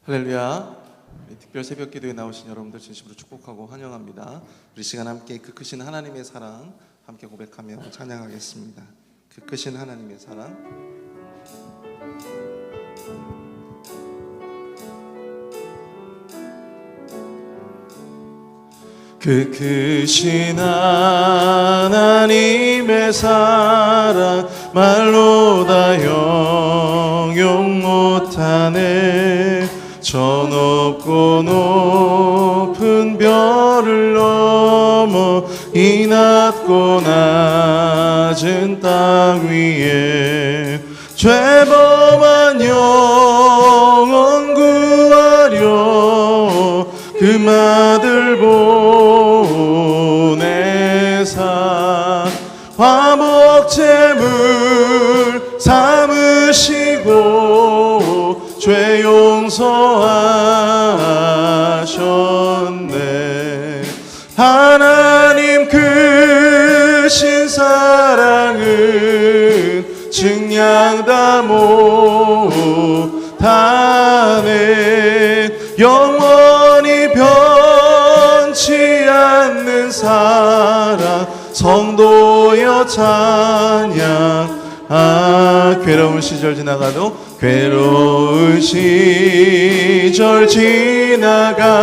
할렐루야. 특별 새벽 기도에 나오신 여러분들 진심으로 축복하고 환영합니다. 우리 시간 함께 그 크신 하나님의 사랑 함께 고백하며 찬양하겠습니다. 그 크신 하나님의 사랑. 그 크신 하나님의 사랑 말로 다 형용 못하네. 저 높고 높은 별을 넘어 이 낮고 낮은 땅 위에 죄범한 영혼 구하려 그 아들 보내사 화목제물 삼으시고 죄 용서하셨네. 하나님 크신 사랑은 증량 다 못하네. 영원히 변치 않는 사랑 성도여 찬양. 괴로운 시절 지나가도 괴로운 시절 지나가고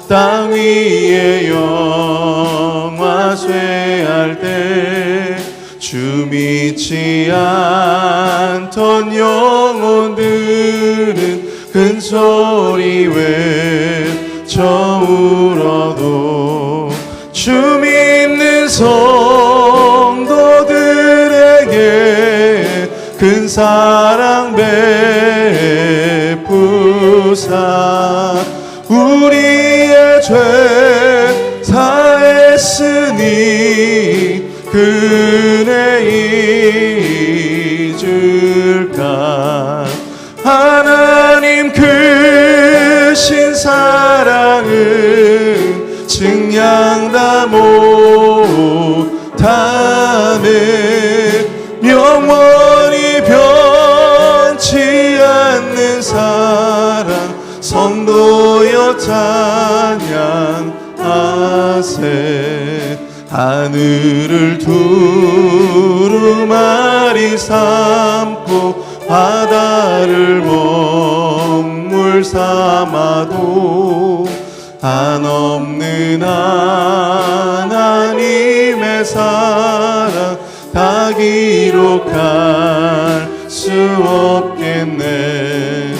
땅 위에 영화 쇠할 때 주 믿지 않던 영혼들은 큰 소리 외쳐 울어도 주 믿는 성도들에게 큰 사랑 베푸사 우리의 죄 사했으니 그네 잊을까. 하나님 크신 사랑은 증량 다 못하네. 영원히 변치 않는 사랑 성도여 찬양하세. 하늘을 두루마리 삼고 바다를 먹물 삼아도 한없는 하나님의 사랑 다 기록할 수 없겠네.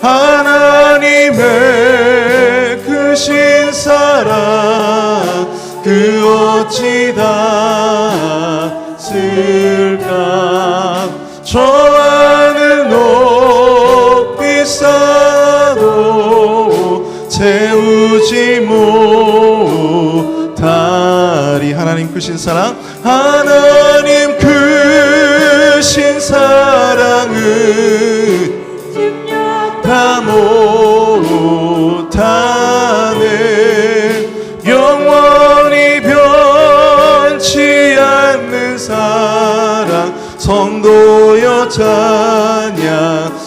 하나님의 크신 사랑 그 어찌 닿을까. 저 하늘 높이 쌓아도 채우지 못하리. 하나님 크신 사랑, 하나님 크신 사랑은 다 못하네. 영원히 변치 않는 사랑 성도여 찬양.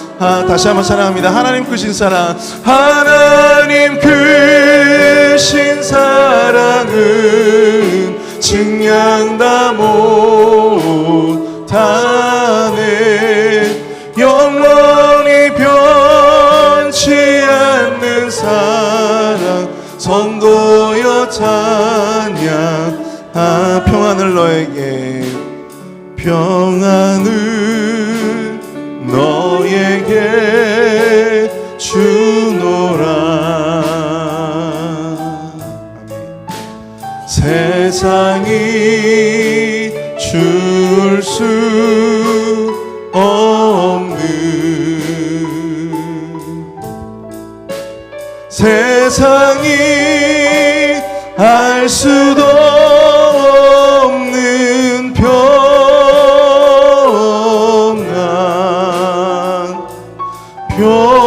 다시 한번 찬양합니다. 하나님 크신 사랑, 하나님 크신 사랑은 증량 다 못하네. 영원히 변치 않는 사랑 성도여 찬양. 평안을 너에게, 평안을 너에게 주노라. 세상이 줄 수 없는, 세상이 알 수도 없는 평안, 평안,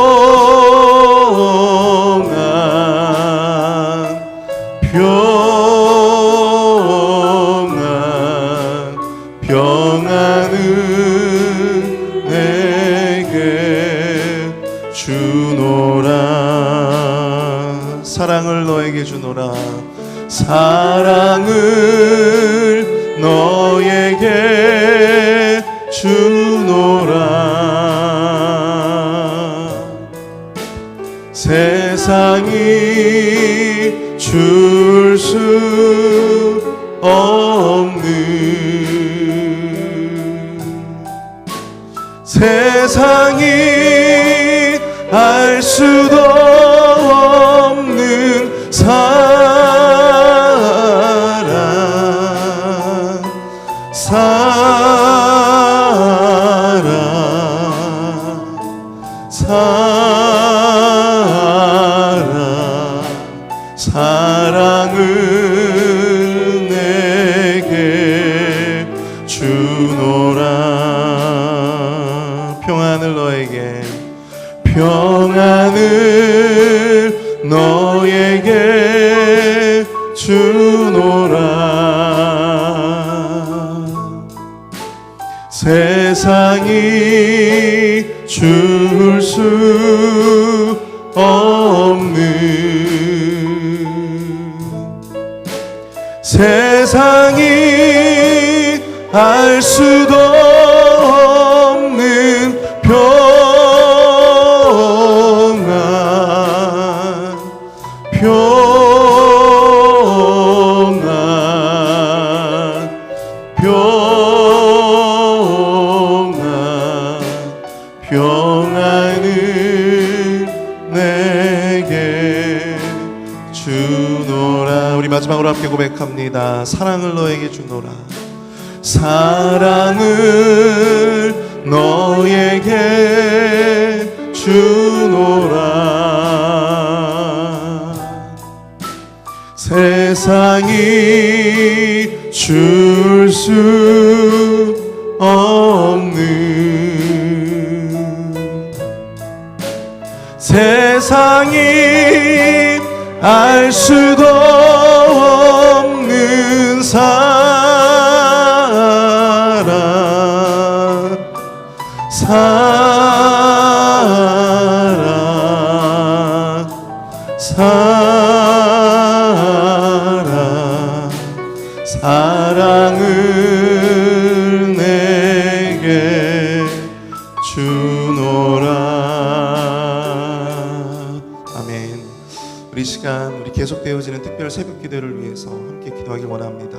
평안, 평안은 내게 주노. 사랑을 너에게 주노라. 사랑을 너에게 주노라. 세상이 줄 수 없는, 세상이 알 수도 없는 사랑, 사랑을 내게 주노라. 평안을 너에게, 평안을 너에게 주노라. 세상이 줄 수 없는, 세상이 알 수도 없는 평안, 평안을 내게 주노라. 우리 마지막으로 함께 고백합니다. 사랑을 너에게 주노라. 사랑을 너에게 주노라. 세상이 줄 수 없는, 세상이 알 수도 없는 사랑, 사랑을 내게 주노라. 아멘. 우리 시간, 우리 계속되어지는 특별 새벽 기도를 위해서 함께 기도하길 원합니다.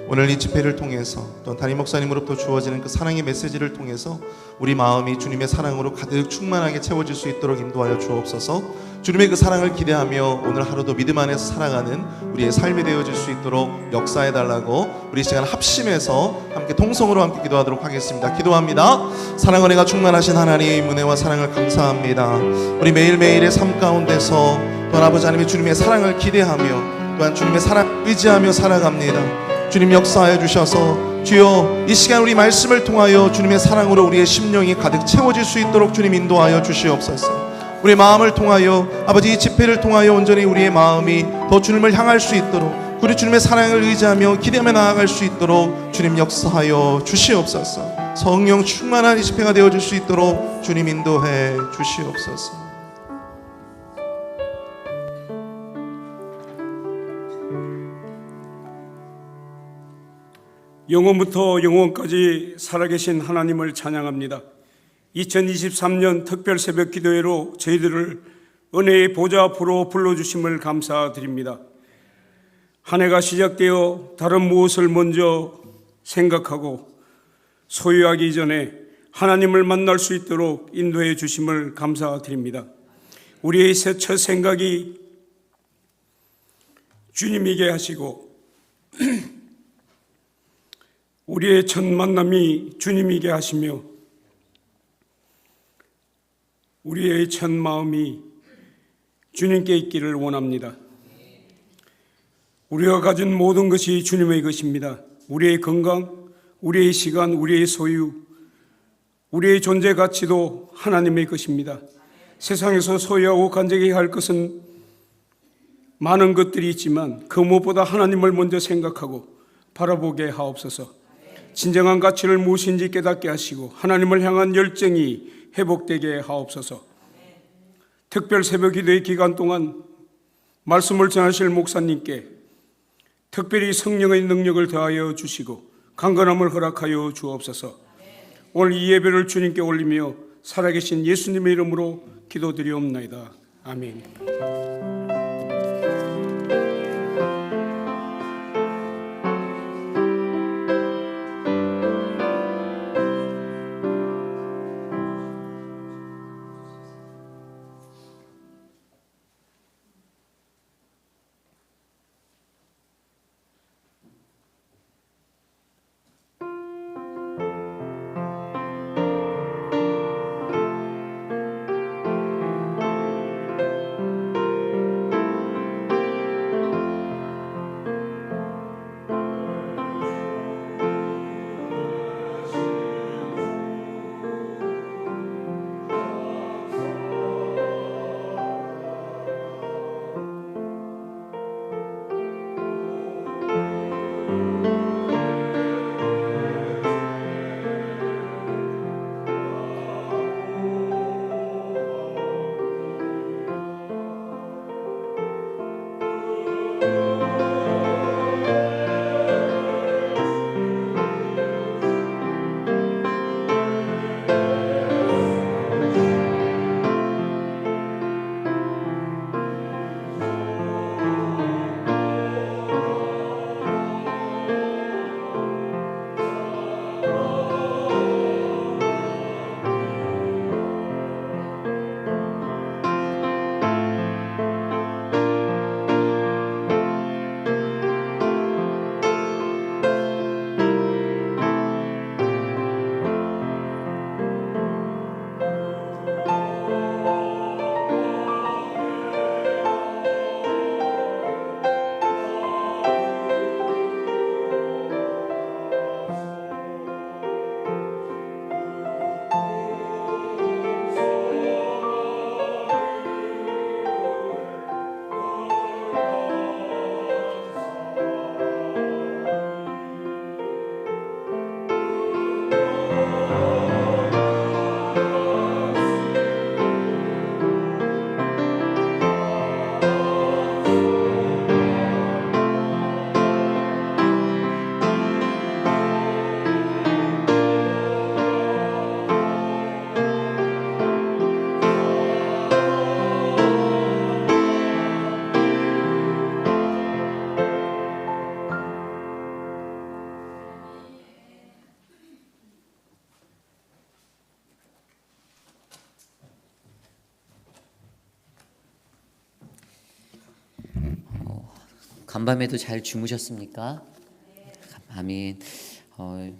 오늘 이 집회를 통해서 또 담임 목사님으로부터 주어지는 그 사랑의 메시지를 통해서 우리 마음이 주님의 사랑으로 가득 충만하게 채워질 수 있도록 인도하여 주옵소서. 주님의 그 사랑을 기대하며 오늘 하루도 믿음 안에서 살아가는 우리의 삶이 되어질 수 있도록 역사해달라고 우리 시간 합심해서 함께 통성으로 함께 기도하도록 하겠습니다. 기도합니다. 사랑과 은혜가 충만하신 하나님의 은혜와 사랑을 감사합니다. 우리 매일매일의 삶 가운데서 또한 아버지 하나님의 주님의 사랑을 기대하며 또한 주님의 사랑 의지하며 살아갑니다. 주님 역사하여 주셔서 주여 이 시간 우리 말씀을 통하여 주님의 사랑으로 우리의 심령이 가득 채워질 수 있도록 주님 인도하여 주시옵소서. 우리 마음을 통하여 아버지 이 집회를 통하여 온전히 우리의 마음이 더 주님을 향할 수 있도록 우리 주님의 사랑을 의지하며 기대하며 나아갈 수 있도록 주님 역사하여 주시옵소서. 성령 충만한 이 집회가 되어질 수 있도록 주님 인도해 주시옵소서. 영원부터 영원까지 살아계신 하나님을 찬양합니다. 2023년 특별 새벽 기도회로 저희들을 은혜의 보좌 앞으로 불러주심을 감사드립니다. 한 해가 시작되어 다른 무엇을 먼저 생각하고 소유하기 전에 하나님을 만날 수 있도록 인도해 주심을 감사드립니다. 우리의 첫 생각이 주님이게 하시고 우리의 첫 만남이 주님이게 하시며 우리의 첫 마음이 주님께 있기를 원합니다. 우리가 가진 모든 것이 주님의 것입니다. 우리의 건강, 우리의 시간, 우리의 소유, 우리의 존재 가치도 하나님의 것입니다. 세상에서 소유하고 간직해야 할 것은 많은 것들이 있지만 그 무엇보다 하나님을 먼저 생각하고 바라보게 하옵소서. 진정한 가치를 무엇인지 깨닫게 하시고 하나님을 향한 열정이 회복되게 하옵소서. 특별 새벽 기도의 기간 동안 말씀을 전하실 목사님께 특별히 성령의 능력을 더하여 주시고 강건함을 허락하여 주옵소서. 오늘 이 예배를 주님께 올리며 살아계신 예수님의 이름으로 기도드리옵나이다. 아멘. 간밤에도 잘 주무셨습니까? 아멘.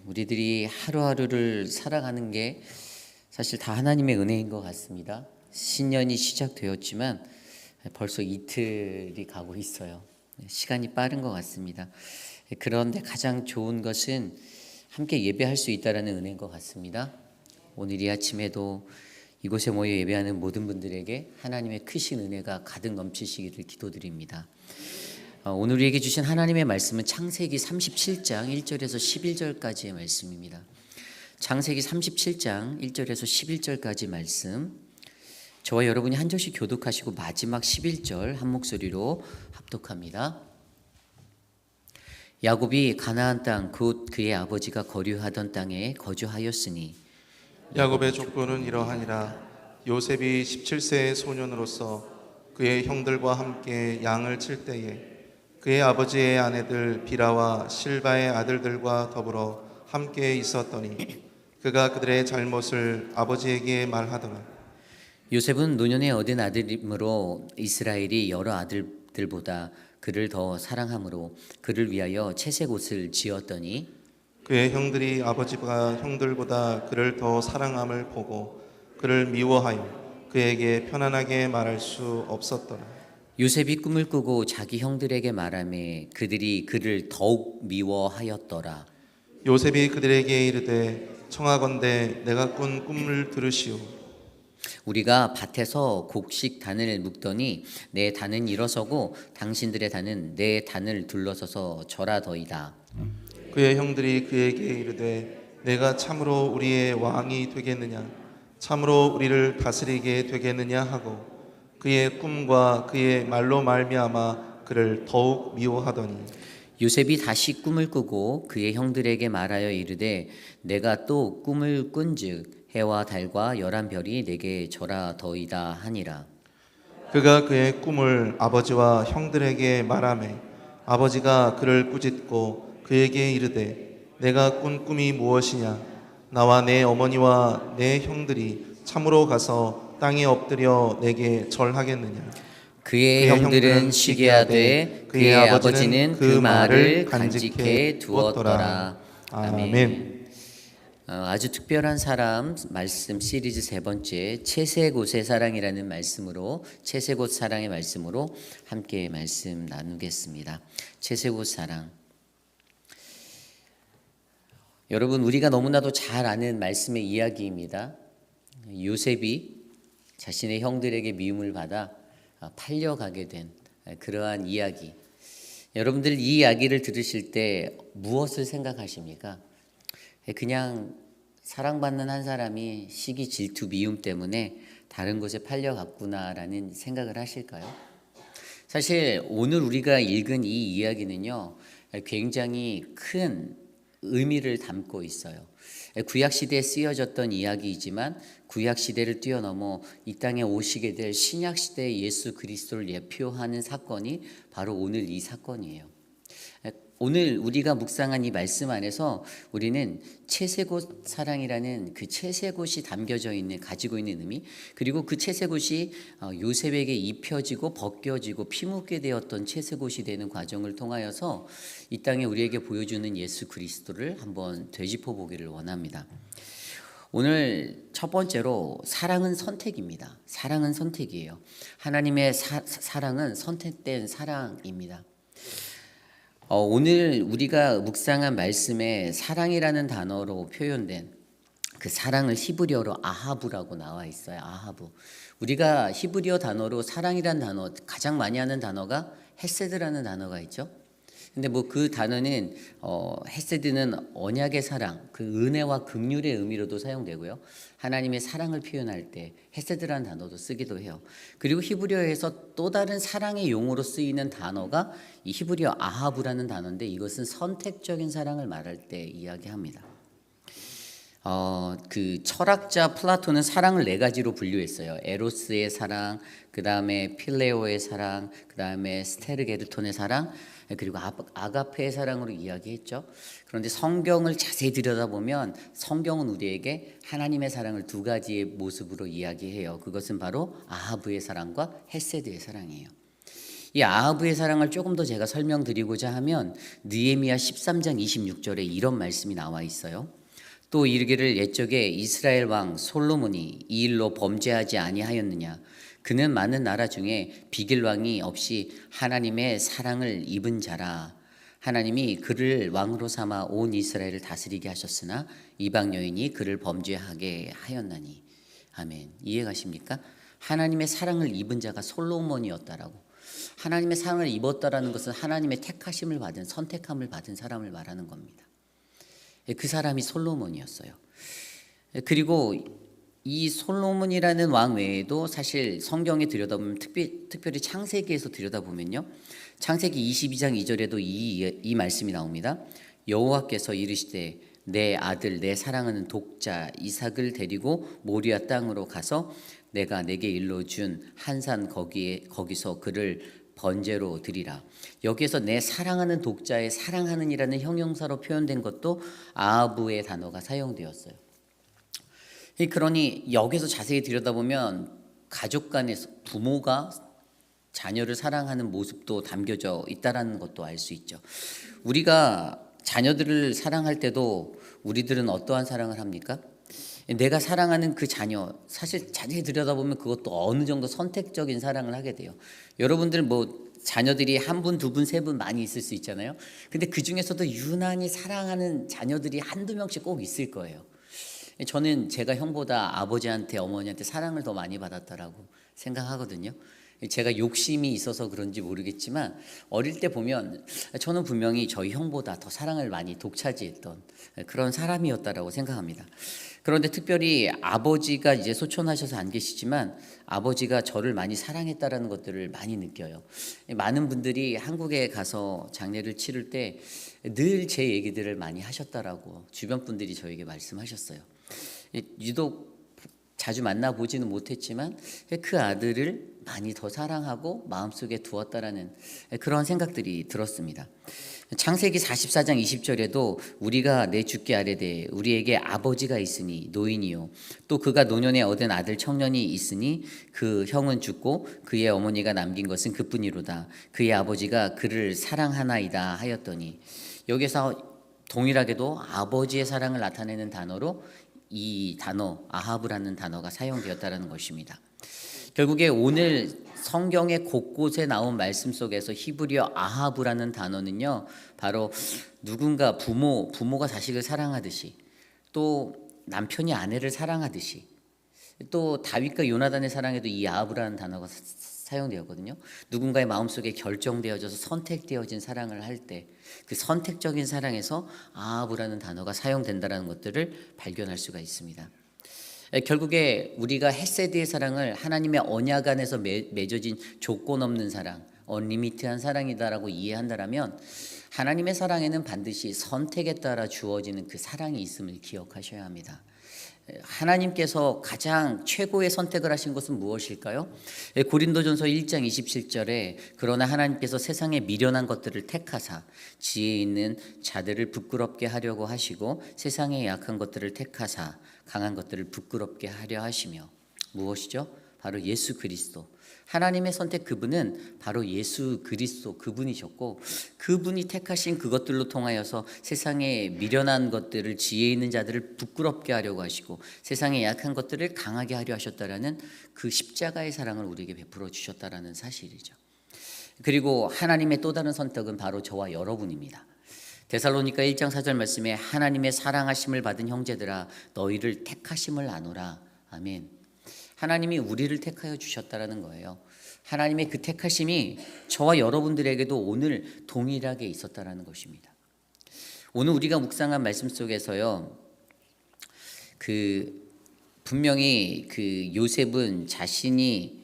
우리들이 하루하루를 살아가는 게 사실 다 하나님의 은혜인 것 같습니다. 신년이 시작되었지만 벌써 이틀이 가고 있어요. 시간이 빠른 것 같습니다. 그런데 가장 좋은 것은 함께 예배할 수 있다는 은혜인 것 같습니다. 오늘 이 아침에도 이곳에 모여 예배하는 모든 분들에게 하나님의 크신 은혜가 가득 넘치시기를 기도드립니다. 오늘 우리에게 주신 하나님의 말씀은 창세기 37장 1절에서 11절까지의 말씀입니다. 창세기 37장 1절에서 11절까지 말씀, 저와 여러분이 한 절씩 교독하시고 마지막 11절 한 목소리로 합독합니다. 야곱이 가나안 땅 곧 그의 아버지가 거류하던 땅에 거주하였으니, 야곱의 족보는 이러하니라. 요셉이 17세의 소년으로서 그의 형들과 함께 양을 칠 때에 그의 아버지의 아내들 비라와 실바의 아들들과 더불어 함께 있었더니 그가 그들의 잘못을 아버지에게 말하더라. 요셉은 노년에 얻은 아들이므로 이스라엘이 여러 아들들보다 그를 더 사랑함으로 그를 위하여 채색 옷을 지었더니 그의 형들이 아버지가 형들보다 그를 더 사랑함을 보고 그를 미워하여 그에게 편안하게 말할 수 없었더라. 요셉이 꿈을 꾸고 자기 형들에게 말하매 그들이 그를 더욱 미워하였더라. 요셉이 그들에게 이르되 청하건대 내가 꾼 꿈을 들으시오. 우리가 밭에서 곡식 단을 묶더니 내 단은 일어서고 당신들의 단은 내 단을 둘러서서 절하더이다. 그의 형들이 그에게 이르되 내가 참으로 우리의 왕이 되겠느냐, 참으로 우리를 다스리게 되겠느냐 하고 그의 꿈과 그의 말로 말미암아 그를 더욱 미워하더니 요셉이 다시 꿈을 꾸고 그의 형들에게 말하여 이르되 내가 또 꿈을 꾼즉 해와 달과 열한 별이 내게 절하더이다 하니라. 그가 그의 꿈을 아버지와 형들에게 말하매 아버지가 그를 꾸짖고 그에게 이르되 내가 꾼 꿈이 무엇이냐 나와 내 어머니와 내 형들이 참으로 가서 땅에 엎드려 내게 절하겠느냐 그의 형들은 시기하되 그의 아버지는 그 말을 간직해 두었더라. 아멘. 아주 특별한 사람 말씀 시리즈 세 번째 채색옷의 사랑이라는 말씀으로 채색옷 사랑의 말씀으로 함께 말씀 나누겠습니다. 채색옷 사랑. 여러분 우리가 너무나도 잘 아는 말씀의 이야기입니다. 요셉이 자신의 형들에게 미움을 받아 팔려가게 된 그러한 이야기. 여러분들 이 이야기를 들으실 때 무엇을 생각하십니까? 그냥 사랑받는 한 사람이 시기, 질투, 미움 때문에 다른 곳에 팔려갔구나라는 생각을 하실까요? 사실 오늘 우리가 읽은 이 이야기는요, 굉장히 큰 의미를 담고 있어요. 구약시대에 쓰여졌던 이야기이지만 구약시대를 뛰어넘어 이 땅에 오시게 될 신약시대의 예수 그리스도를 예표하는 사건이 바로 오늘 이 사건이에요. 오늘 우리가 묵상한 이 말씀 안에서 우리는 채색옷 사랑이라는 그 채색옷이 담겨져 있는 가지고 있는 의미, 그리고 그 채색옷이 요셉에게 입혀지고 벗겨지고 피묻게 되었던 채색옷이 되는 과정을 통하여서 이 땅에 우리에게 보여주는 예수 그리스도를 한번 되짚어 보기를 원합니다. 오늘 첫 번째로 사랑은 선택입니다. 사랑은 선택이에요. 하나님의 사랑은 선택된 사랑입니다. 오늘 우리가 묵상한 말씀에 사랑이라는 단어로 표현된 그 사랑을 히브리어로 아하부라고 나와 있어요. 아하부. 우리가 히브리어 단어로 사랑이라는 단어 가장 많이 하는 단어가 헤세드라는 단어가 있죠. 근데 뭐 그 단어는 헤세드는 언약의 사랑, 그 은혜와 긍휼의 의미로도 사용되고요. 하나님의 사랑을 표현할 때 헤세드라는 단어도 쓰기도 해요. 그리고 히브리어에서 또 다른 사랑의 용어로 쓰이는 단어가 이 히브리어 아하부라는 단어인데 이것은 선택적인 사랑을 말할 때 이야기합니다. 그 철학자 플라톤은 사랑을 네 가지로 분류했어요. 에로스의 사랑, 그 다음에 필레오의 사랑, 그 다음에 스테르게르톤의 사랑, 그리고 아가페의 사랑으로 이야기했죠. 그런데 성경을 자세히 들여다보면 성경은 우리에게 하나님의 사랑을 두 가지의 모습으로 이야기해요. 그것은 바로 아하부의 사랑과 헤세드의 사랑이에요. 이 아하부의 사랑을 조금 더 제가 설명드리고자 하면 느헤미야 13장 26절에 이런 말씀이 나와 있어요. 또 이르기를 옛적에 이스라엘 왕 솔로몬이 이 일로 범죄하지 아니하였느냐. 그는 많은 나라 중에 비길 왕이 없이 하나님의 사랑을 입은 자라. 하나님이 그를 왕으로 삼아 온 이스라엘을 다스리게 하셨으나 이방 여인이 그를 범죄하게 하였나니. 아멘. 이해가십니까? 하나님의 사랑을 입은 자가 솔로몬이었다라고. 하나님의 사랑을 입었다라는 것은 하나님의 택하심을 받은, 선택함을 받은 사람을 말하는 겁니다. 그 사람이 솔로몬이었어요. 그리고 이 솔로몬이라는 왕 외에도 사실 성경에 들여다보면 특별히 창세기에서 들여다보면요. 창세기 22장 2절에도 이 말씀이 나옵니다. 여호와께서 이르시되 내 아들 내 사랑하는 독자 이삭을 데리고 모리아 땅으로 가서 내가 내게 일러준 한산 거기서 그를 번제로 드리라. 여기에서 내 사랑하는 독자의 사랑하는이라는 형용사로 표현된 것도 아하부의 단어가 사용되었어요. 그러니 여기서 자세히 들여다보면 가족 간에서 부모가 자녀를 사랑하는 모습도 담겨져 있다는 것도 알 수 있죠. 우리가 자녀들을 사랑할 때도 우리들은 어떠한 사랑을 합니까? 내가 사랑하는 그 자녀, 사실 자세히 들여다보면 그것도 어느 정도 선택적인 사랑을 하게 돼요. 여러분들 뭐 자녀들이 한 분, 두 분, 세 분 많이 있을 수 있잖아요. 근데 그 중에서도 유난히 사랑하는 자녀들이 한두 명씩 꼭 있을 거예요. 저는 제가 형보다 아버지한테 어머니한테 사랑을 더 많이 받았다라고 생각하거든요. 제가 욕심이 있어서 그런지 모르겠지만 어릴 때 보면 저는 분명히 저희 형보다 더 사랑을 많이 독차지했던 그런 사람이었다라고 생각합니다. 그런데 특별히 아버지가 이제 소천하셔서 안 계시지만 아버지가 저를 많이 사랑했다라는 것들을 많이 느껴요. 많은 분들이 한국에 가서 장례를 치를 때 늘 제 얘기들을 많이 하셨다라고 주변 분들이 저에게 말씀하셨어요. 유독 자주 만나보지는 못했지만 그 아들을 많이 더 사랑하고 마음속에 두었다라는 그런 생각들이 들었습니다. 창세기 44장 20절에도 우리가 내 주께 아뢰되 우리에게 아버지가 있으니 노인이요 또 그가 노년에 얻은 아들 청년이 있으니 그 형은 죽고 그의 어머니가 남긴 것은 그뿐이로다. 그의 아버지가 그를 사랑하나이다 하였더니, 여기서 동일하게도 아버지의 사랑을 나타내는 단어로 이 단어 아하브라는 단어가 사용되었다는 것입니다. 결국에 오늘 성경의 곳곳에 나온 말씀 속에서 히브리어 아하브라는 단어는요, 바로 누군가 부모가 자식을 사랑하듯이, 또 남편이 아내를 사랑하듯이, 또 다윗과 요나단의 사랑에도 이 아하브라는 단어가 사용되었거든요. 누군가의 마음속에 결정되어져서 선택되어진 사랑을 할 때 그 선택적인 사랑에서 아하브라는 단어가 사용된다는 것들을 발견할 수가 있습니다. 결국에 우리가 헤세드의 사랑을 하나님의 언약 안에서 맺어진 조건 없는 사랑, 언리미트한 사랑이다라고 이해한다면 하나님의 사랑에는 반드시 선택에 따라 주어지는 그 사랑이 있음을 기억하셔야 합니다. 하나님께서 가장 최고의 선택을 하신 것은 무엇일까요? 고린도전서 1장 27절에 그러나 하나님께서 세상에 미련한 것들을 택하사 지혜 있는 자들을 부끄럽게 하려고 하시고 세상에 약한 것들을 택하사 강한 것들을 부끄럽게 하려 하시며, 무엇이죠? 바로 예수 그리스도. 하나님의 선택, 그분은 바로 예수 그리스도 그분이셨고, 그분이 택하신 그것들로 통하여서 세상에 미련한 것들을, 지혜 있는 자들을 부끄럽게 하려고 하시고 세상에 약한 것들을 강하게 하려 하셨다라는 그 십자가의 사랑을 우리에게 베풀어 주셨다라는 사실이죠. 그리고 하나님의 또 다른 선택은 바로 저와 여러분입니다. 데살로니가 1장 4절 말씀에 하나님의 사랑하심을 받은 형제들아 너희를 택하심을 아노라. 아멘. 하나님이 우리를 택하여 주셨다라는 거예요. 하나님의 그 택하심이 저와 여러분들에게도 오늘 동일하게 있었다라는 것입니다. 오늘 우리가 묵상한 말씀 속에서요, 분명히 요셉은 자신이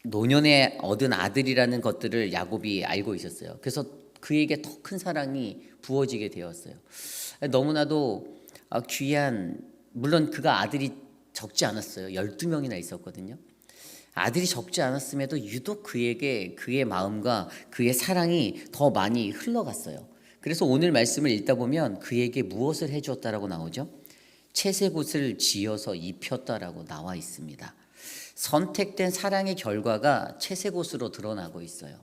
노년에 얻은 아들이라는 것들을 야곱이 알고 있었어요. 그래서 그에게 더 큰 사랑이 부어지게 되었어요. 너무나도 귀한, 물론 그가 아들이 적지 않았어요. 12명이나 있었거든요. 아들이 적지 않았음에도 유독 그에게 그의 마음과 그의 사랑이 더 많이 흘러갔어요. 그래서 오늘 말씀을 읽다 보면 그에게 무엇을 해주었다라고 나오죠? 채색옷을 지어서 입혔다라고 나와 있습니다. 선택된 사랑의 결과가 채색옷으로 드러나고 있어요.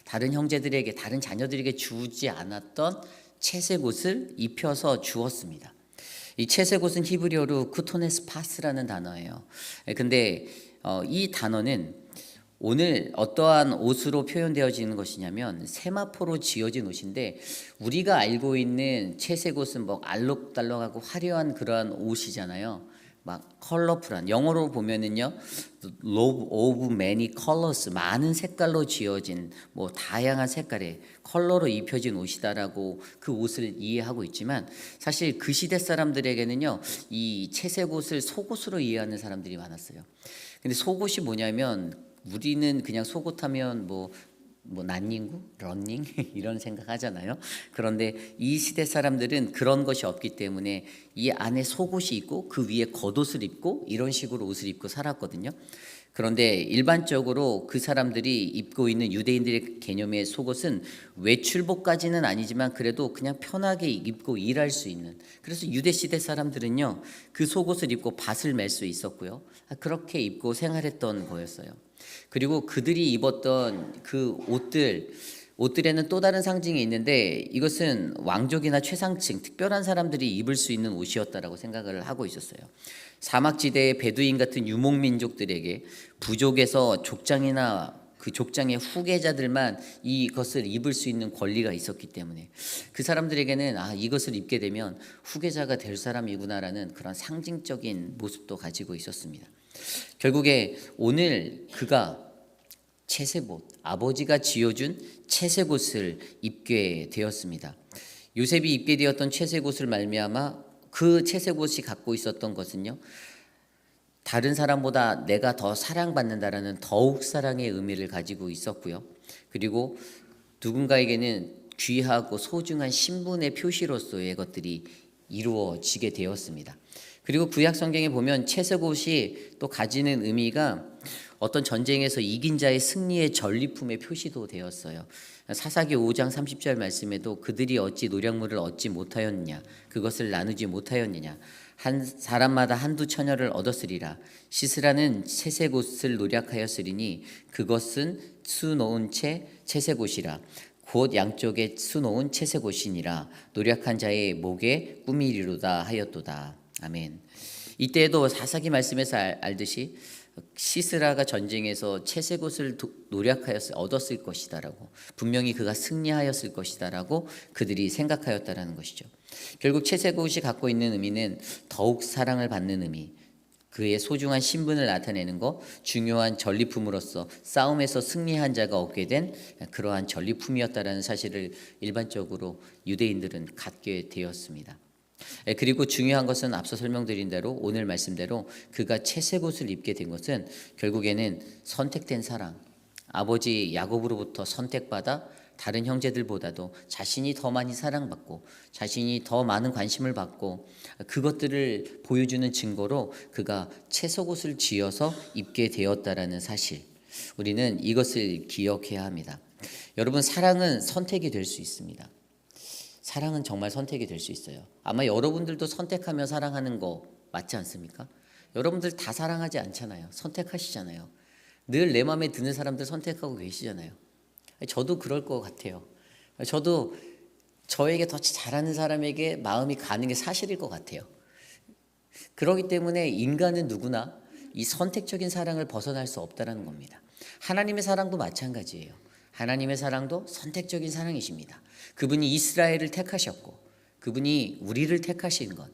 다른 형제들에게, 다른 자녀들에게 주지 않았던 채색옷을 입혀서 주었습니다. 이 채색옷은 히브리어로 쿠토네스 파스라는 단어예요. 근데 이 단어는 오늘 어떠한 옷으로 표현되어지는 것이냐면 세마포로 지어진 옷인데, 우리가 알고 있는 채색옷은 뭐 알록달록하고 화려한 그러한 옷이잖아요. 막 컬러풀한, 영어로 보면은요 robe of many colors, 많은 색깔로 지어진, 뭐 다양한 색깔의 컬러로 입혀진 옷이다라고 그 옷을 이해하고 있지만, 사실 그 시대 사람들에게는요 이 채색 옷을 속옷으로 이해하는 사람들이 많았어요. 근데 속옷이 뭐냐면, 우리는 그냥 속옷 하면 뭐 난닝구, 러닝 이런 생각하잖아요. 그런데 이 시대 사람들은 그런 것이 없기 때문에 이 안에 속옷이 있고 그 위에 겉옷을 입고 이런 식으로 옷을 입고 살았거든요. 그런데 일반적으로 그 사람들이 입고 있는 유대인들의 개념의 속옷은 외출복까지는 아니지만 그래도 그냥 편하게 입고 일할 수 있는, 그래서 유대 시대 사람들은요 그 속옷을 입고 밭을 멜 수 있었고요, 그렇게 입고 생활했던 거였어요. 그리고 그들이 입었던 그 옷들에는 또 다른 상징이 있는데, 이것은 왕족이나 최상층, 특별한 사람들이 입을 수 있는 옷이었다라고 생각을 하고 있었어요. 사막지대의 베두인 같은 유목민족들에게 부족에서 족장이나 그 족장의 후계자들만 이것을 입을 수 있는 권리가 있었기 때문에 그 사람들에게는 이것을 입게 되면 후계자가 될 사람이구나라는 그런 상징적인 모습도 가지고 있었습니다. 결국에 오늘 그가 채색옷, 아버지가 지어준 채색옷을 입게 되었습니다. 요셉이 입게 되었던 채색옷을 말미암아 그 채색옷이 갖고 있었던 것은요, 다른 사람보다 내가 더 사랑받는다라는 더욱 사랑의 의미를 가지고 있었고요. 그리고 누군가에게는 귀하고 소중한 신분의 표시로서의 것들이 이루어지게 되었습니다. 그리고 구약 성경에 보면 채색옷이 또 가지는 의미가 어떤 전쟁에서 이긴 자의 승리의 전리품의 표시도 되었어요. 사사기 5장 30절 말씀에도 그들이 어찌 노략물을 얻지 못하였느냐, 그것을 나누지 못하였느냐, 한 사람마다 한두 처녀를 얻었으리라. 시스라는 채색옷을 노략하였으리니 그것은 수놓은 채색옷이라. 곧 양쪽에 수놓은 채색옷이니라. 노략한 자의 목에 꾸미리로다 하였도다. 아멘. 이때에도 사사기 말씀에서 알듯이 시스라가 전쟁에서 채색옷을 노략하였을 얻었을 것이다라고, 분명히 그가 승리하였을 것이다라고 그들이 생각하였다라는 것이죠. 결국 채색옷이 갖고 있는 의미는 더욱 사랑을 받는 의미, 그의 소중한 신분을 나타내는 것, 중요한 전리품으로서 싸움에서 승리한 자가 얻게 된 그러한 전리품이었다라는 사실을 일반적으로 유대인들은 갖게 되었습니다. 그리고 중요한 것은 앞서 설명드린 대로 오늘 말씀대로 그가 채색옷을 입게 된 것은 결국에는 선택된 사랑, 아버지 야곱으로부터 선택받아 다른 형제들보다도 자신이 더 많이 사랑받고 자신이 더 많은 관심을 받고 그것들을 보여주는 증거로 그가 채색옷을 지어서 입게 되었다라는 사실, 우리는 이것을 기억해야 합니다. 여러분, 사랑은 선택이 될 수 있습니다. 사랑은 정말 선택이 될 수 있어요. 아마 여러분들도 선택하며 사랑하는 거 맞지 않습니까? 여러분들 다 사랑하지 않잖아요. 선택하시잖아요. 늘 내 마음에 드는 사람들 선택하고 계시잖아요. 저도 그럴 것 같아요. 저도 저에게 더 잘하는 사람에게 마음이 가는 게 사실일 것 같아요. 그렇기 때문에 인간은 누구나 이 선택적인 사랑을 벗어날 수 없다는 겁니다. 하나님의 사랑도 마찬가지예요. 하나님의 사랑도 선택적인 사랑이십니다. 그분이 이스라엘을 택하셨고 그분이 우리를 택하신 것.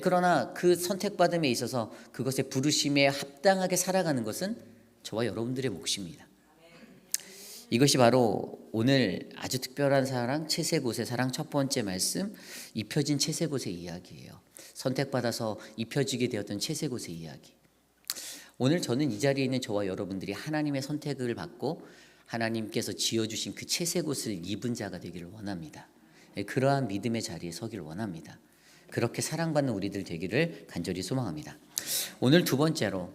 그러나 그 선택받음에 있어서 그것의 부르심에 합당하게 살아가는 것은 저와 여러분들의 몫입니다. 이것이 바로 오늘 아주 특별한 사랑, 채색옷의 사랑 첫 번째 말씀, 입혀진 채색옷의 이야기예요. 선택받아서 입혀지게 되었던 채색옷의 이야기. 오늘 저는 이 자리에 있는 저와 여러분들이 하나님의 선택을 받고 하나님께서 지어주신 그 채색옷을 입은 자가 되기를 원합니다. 그러한 믿음의 자리에 서기를 원합니다. 그렇게 사랑받는 우리들 되기를 간절히 소망합니다. 오늘 두 번째로요.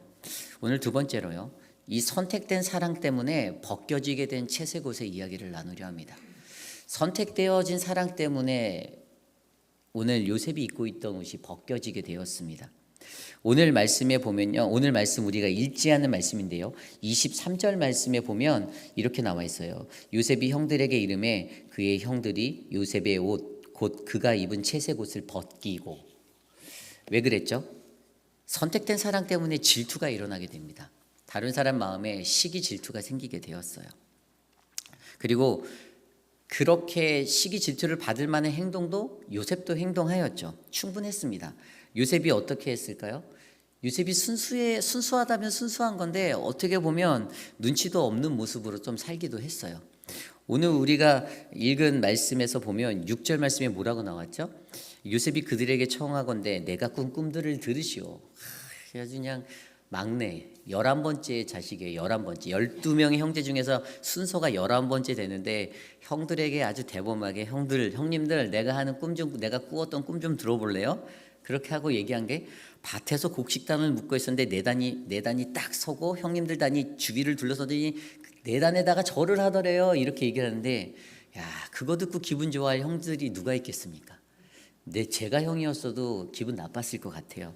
이 선택된 사랑 때문에 벗겨지게 된 채색옷의 이야기를 나누려 합니다. 선택되어진 사랑 때문에 오늘 요셉이 입고 있던 옷이 벗겨지게 되었습니다. 오늘 말씀에 보면요, 오늘 말씀 우리가 읽지 않은 말씀인데요, 23절 말씀에 보면 이렇게 나와 있어요. 요셉이 형들에게 이르매 그의 형들이 요셉의 옷 곧 그가 입은 채색옷을 벗기고. 왜 그랬죠? 선택된 사랑 때문에 질투가 일어나게 됩니다. 다른 사람 마음에 시기 질투가 생기게 되었어요. 그리고 그렇게 시기 질투를 받을 만한 행동도 요셉도 행동하였죠. 충분했습니다. 요셉이 어떻게 했을까요? 요셉이 순수하다면 순수한 건데 어떻게 보면 눈치도 없는 모습으로 좀 살기도 했어요. 오늘 우리가 읽은 말씀에서 보면 6절 말씀에 뭐라고 나왔죠? 요셉이 그들에게 청하건대 내가 꾼 꿈들을 들으시오. 아주 그냥 막내 11번째 자식이에요. 11번째 12명의 형제 중에서 순서가 11번째 되는데 형들에게 아주 대범하게 형님들 내가 하는 내가 꾸었던 꿈 좀 들어볼래요? 그렇게 하고 얘기한 게, 밭에서 곡식단을 묶고 있었는데 네 단이 딱 서고 형님들 단이 주위를 둘러서더니 네 단에다가 절을 하더래요. 이렇게 얘기를 하는데, 야, 그거 듣고 기분 좋아할 형들이 누가 있겠습니까? 제가 형이었어도 기분 나빴을 것 같아요.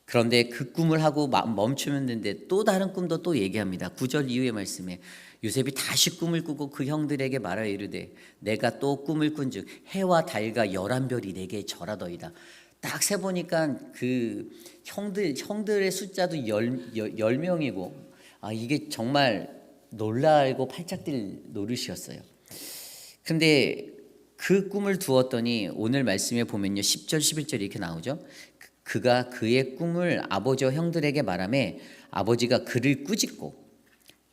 그런데 그 꿈을 하고 멈추면 되는데 또 다른 꿈도 또 얘기합니다. 9절 이후의 말씀에 요셉이 다시 꿈을 꾸고 그 형들에게 말하여 이르되 내가 또 꿈을 꾼즉 해와 달과 11별이 내게 절하더이다. 딱 세보니까 그 형들의 숫자도 10명이고, 이게 정말 놀라고 팔짝 뛸 노릇이었어요. 근데 그 꿈을 두었더니 오늘 말씀에 보면요, 10절 11절 이렇게 나오죠. 그가 그의 꿈을 아버지와 형들에게 말하매 아버지가 그를 꾸짖고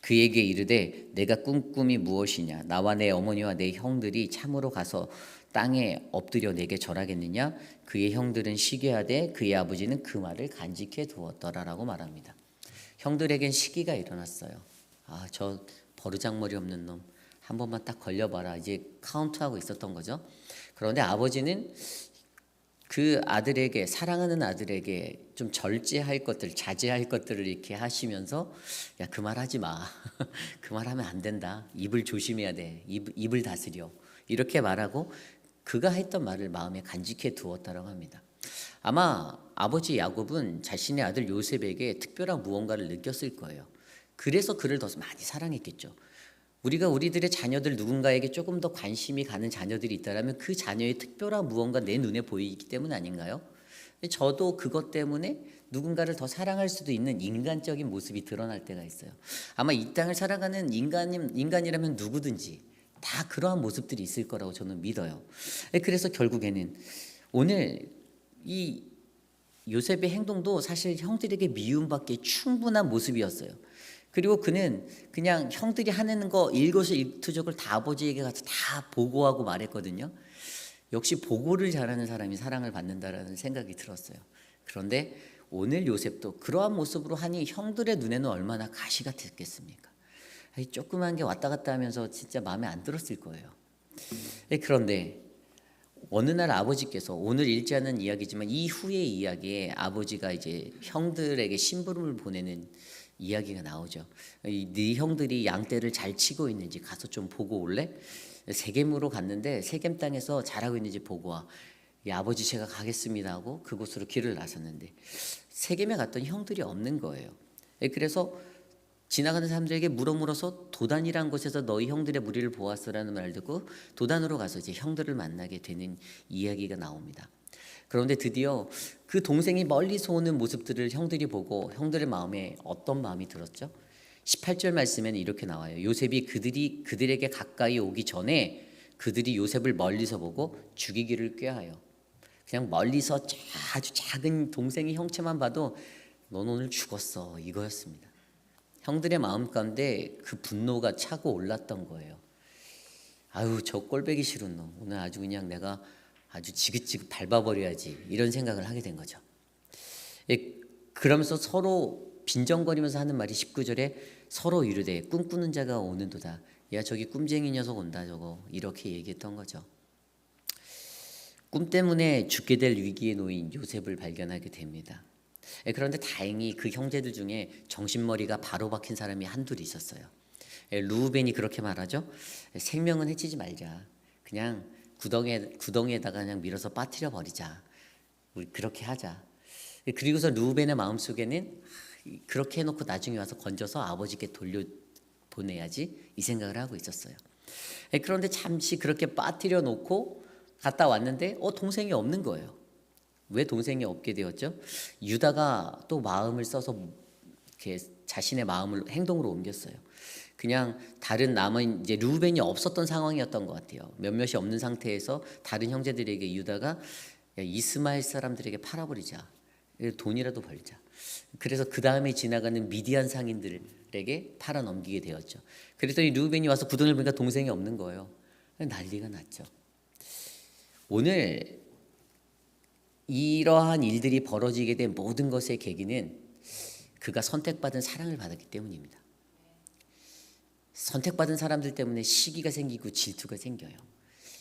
그에게 이르되 내가 꾼 꿈이 무엇이냐 나와 내 어머니와 내 형들이 참으로 가서 땅에 엎드려 내게 절하겠느냐 그의 형들은 시기하되 그의 아버지는 그 말을 간직해 두었더라라고 말합니다. 형들에겐 시기가 일어났어요. 아, 저 버르장머리 없는 놈 한 번만 딱 걸려봐라. 이제 카운트하고 있었던 거죠. 그런데 아버지는 그 아들에게, 사랑하는 아들에게 좀 절제할 것들, 자제할 것들을 이렇게 하시면서 야, 그 말 하지 마. 그 말 하면 안 된다. 입을 조심해야 돼. 입을 다스려. 이렇게 말하고 그가 했던 말을 마음에 간직해 두었다고 합니다. 아마 아버지 야곱은 자신의 아들 요셉에게 특별한 무언가를 느꼈을 거예요. 그래서 그를 더 많이 사랑했겠죠. 우리가 우리들의 자녀들 누군가에게 조금 더 관심이 가는 자녀들이 있다면 그 자녀의 특별한 무언가 내 눈에 보이기 때문 아닌가요? 저도 그것 때문에 누군가를 더 사랑할 수도 있는 인간적인 모습이 드러날 때가 있어요. 아마 이 땅을 살아가는 인간이라면 누구든지 다 그러한 모습들이 있을 거라고 저는 믿어요. 그래서 결국에는 오늘 이 요셉의 행동도 사실 형들에게 미움받기에 충분한 모습이었어요. 그리고 그는 그냥 형들이 하는 거 일거수일투족을 다 아버지에게 가서 다 보고하고 말했거든요. 역시 보고를 잘하는 사람이 사랑을 받는다라는 생각이 들었어요. 그런데 오늘 요셉도 그러한 모습으로 하니 형들의 눈에는 얼마나 가시가 됐겠습니까? 조그만 게 왔다 갔다 하면서 진짜 마음에 안 들었을 거예요. 그런데 어느 날 아버지께서 오늘 읽지 않은 이야기지만 이후의 이야기에 아버지가 이제 형들에게 심부름을 보내는 이야기가 나오죠. 네 형들이 양떼를 잘 치고 있는지 가서 좀 보고 올래? 세겜으로 갔는데 세겜 땅에서 잘하고 있는지 보고 와. 아버지 제가 가겠습니다 하고 그곳으로 길을 나섰는데 세겜에 갔더니 형들이 없는 거예요. 그래서 지나가는 사람들에게 물어서 도단이란 곳에서 너희 형들의 무리를 보았어라는 말을 듣고 도단으로 가서 이제 형들을 만나게 되는 이야기가 나옵니다. 그런데 드디어 그 동생이 멀리서 오는 모습들을 형들이 보고 형들의 마음에 어떤 마음이 들었죠? 18절 말씀에는 이렇게 나와요. 요셉이 그들에게 가까이 오기 전에 그들이 요셉을 멀리서 보고 죽이기를 꾀하여. 그냥 멀리서 아주 작은 동생의 형체만 봐도 넌 오늘 죽었어 이거였습니다. 형들의 마음 가운데 그 분노가 차고 올랐던 거예요. 아유, 저 꼴배기 싫은 놈 오늘 아주 그냥 내가 아주 지긋지긋 밟아버려야지 이런 생각을 하게 된 거죠. 그러면서 서로 빈정거리면서 하는 말이 19절에 서로 이르되 꿈꾸는 자가 오는도다. 야, 저기 꿈쟁이 녀석 온다 저거 이렇게 얘기했던 거죠. 꿈 때문에 죽게 될 위기에 놓인 요셉을 발견하게 됩니다. 그런데 다행히 그 형제들 중에 정신머리가 바로 박힌 사람이 한둘 있었어요. 루벤이 그렇게 말하죠. 생명은 해치지 말자. 그냥 구덩이에다가 그냥 밀어서 빠뜨려 버리자. 우리 그렇게 하자. 그리고서 루벤의 마음속에는 그렇게 해놓고 나중에 와서 건져서 아버지께 돌려보내야지 이 생각을 하고 있었어요. 그런데 잠시 그렇게 빠뜨려 놓고 갔다 왔는데 동생이 없는 거예요. 왜 동생이 없게 되었죠? 유다가 또 마음을 써서 이렇게 자신의 마음을 행동으로 옮겼어요. 그냥 다른 남은 이제 루벤이 없었던 상황이었던 것 같아요. 몇몇이 없는 상태에서 다른 형제들에게 유다가 이스마엘 사람들에게 팔아버리자. 돈이라도 벌자. 그래서 그 다음에 지나가는 미디안 상인들에게 팔아 넘기게 되었죠. 그랬더니 루벤이 와서 구덩이를 보니까 동생이 없는 거예요. 난리가 났죠. 오늘 이러한 일들이 벌어지게 된 모든 것의 계기는 그가 선택받은 사랑을 받았기 때문입니다. 선택받은 사람들 때문에 시기가 생기고 질투가 생겨요.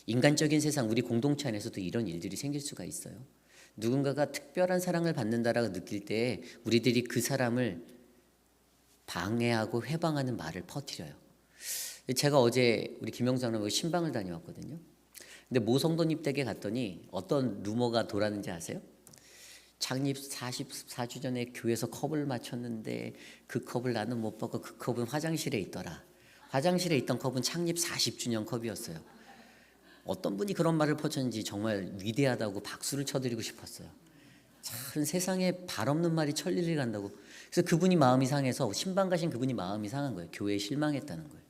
인간적인 세상, 우리 공동체 안에서도 이런 일들이 생길 수가 있어요. 누군가가 특별한 사랑을 받는다라고 느낄 때 우리들이 그 사람을 방해하고 회방하는 말을 퍼뜨려요. 제가 어제 우리 김영사님하고 신방을 다녀왔거든요. 근데 모성돈 댁에 갔더니 어떤 루머가 돌았는지 아세요? 창립 44주 전에 교회에서 컵을 맞췄는데 그 컵을 나는 못 받고 그 컵은 화장실에 있더라. 화장실에 있던 컵은 창립 40주년 컵이었어요. 어떤 분이 그런 말을 퍼쳤는지 정말 위대하다고 박수를 쳐드리고 싶었어요. 참 세상에 발 없는 말이 천리를 간다고. 그래서 그분이 마음이 상해서 신방 가신 그분이 마음이 상한 거예요. 교회에 실망했다는 거예요.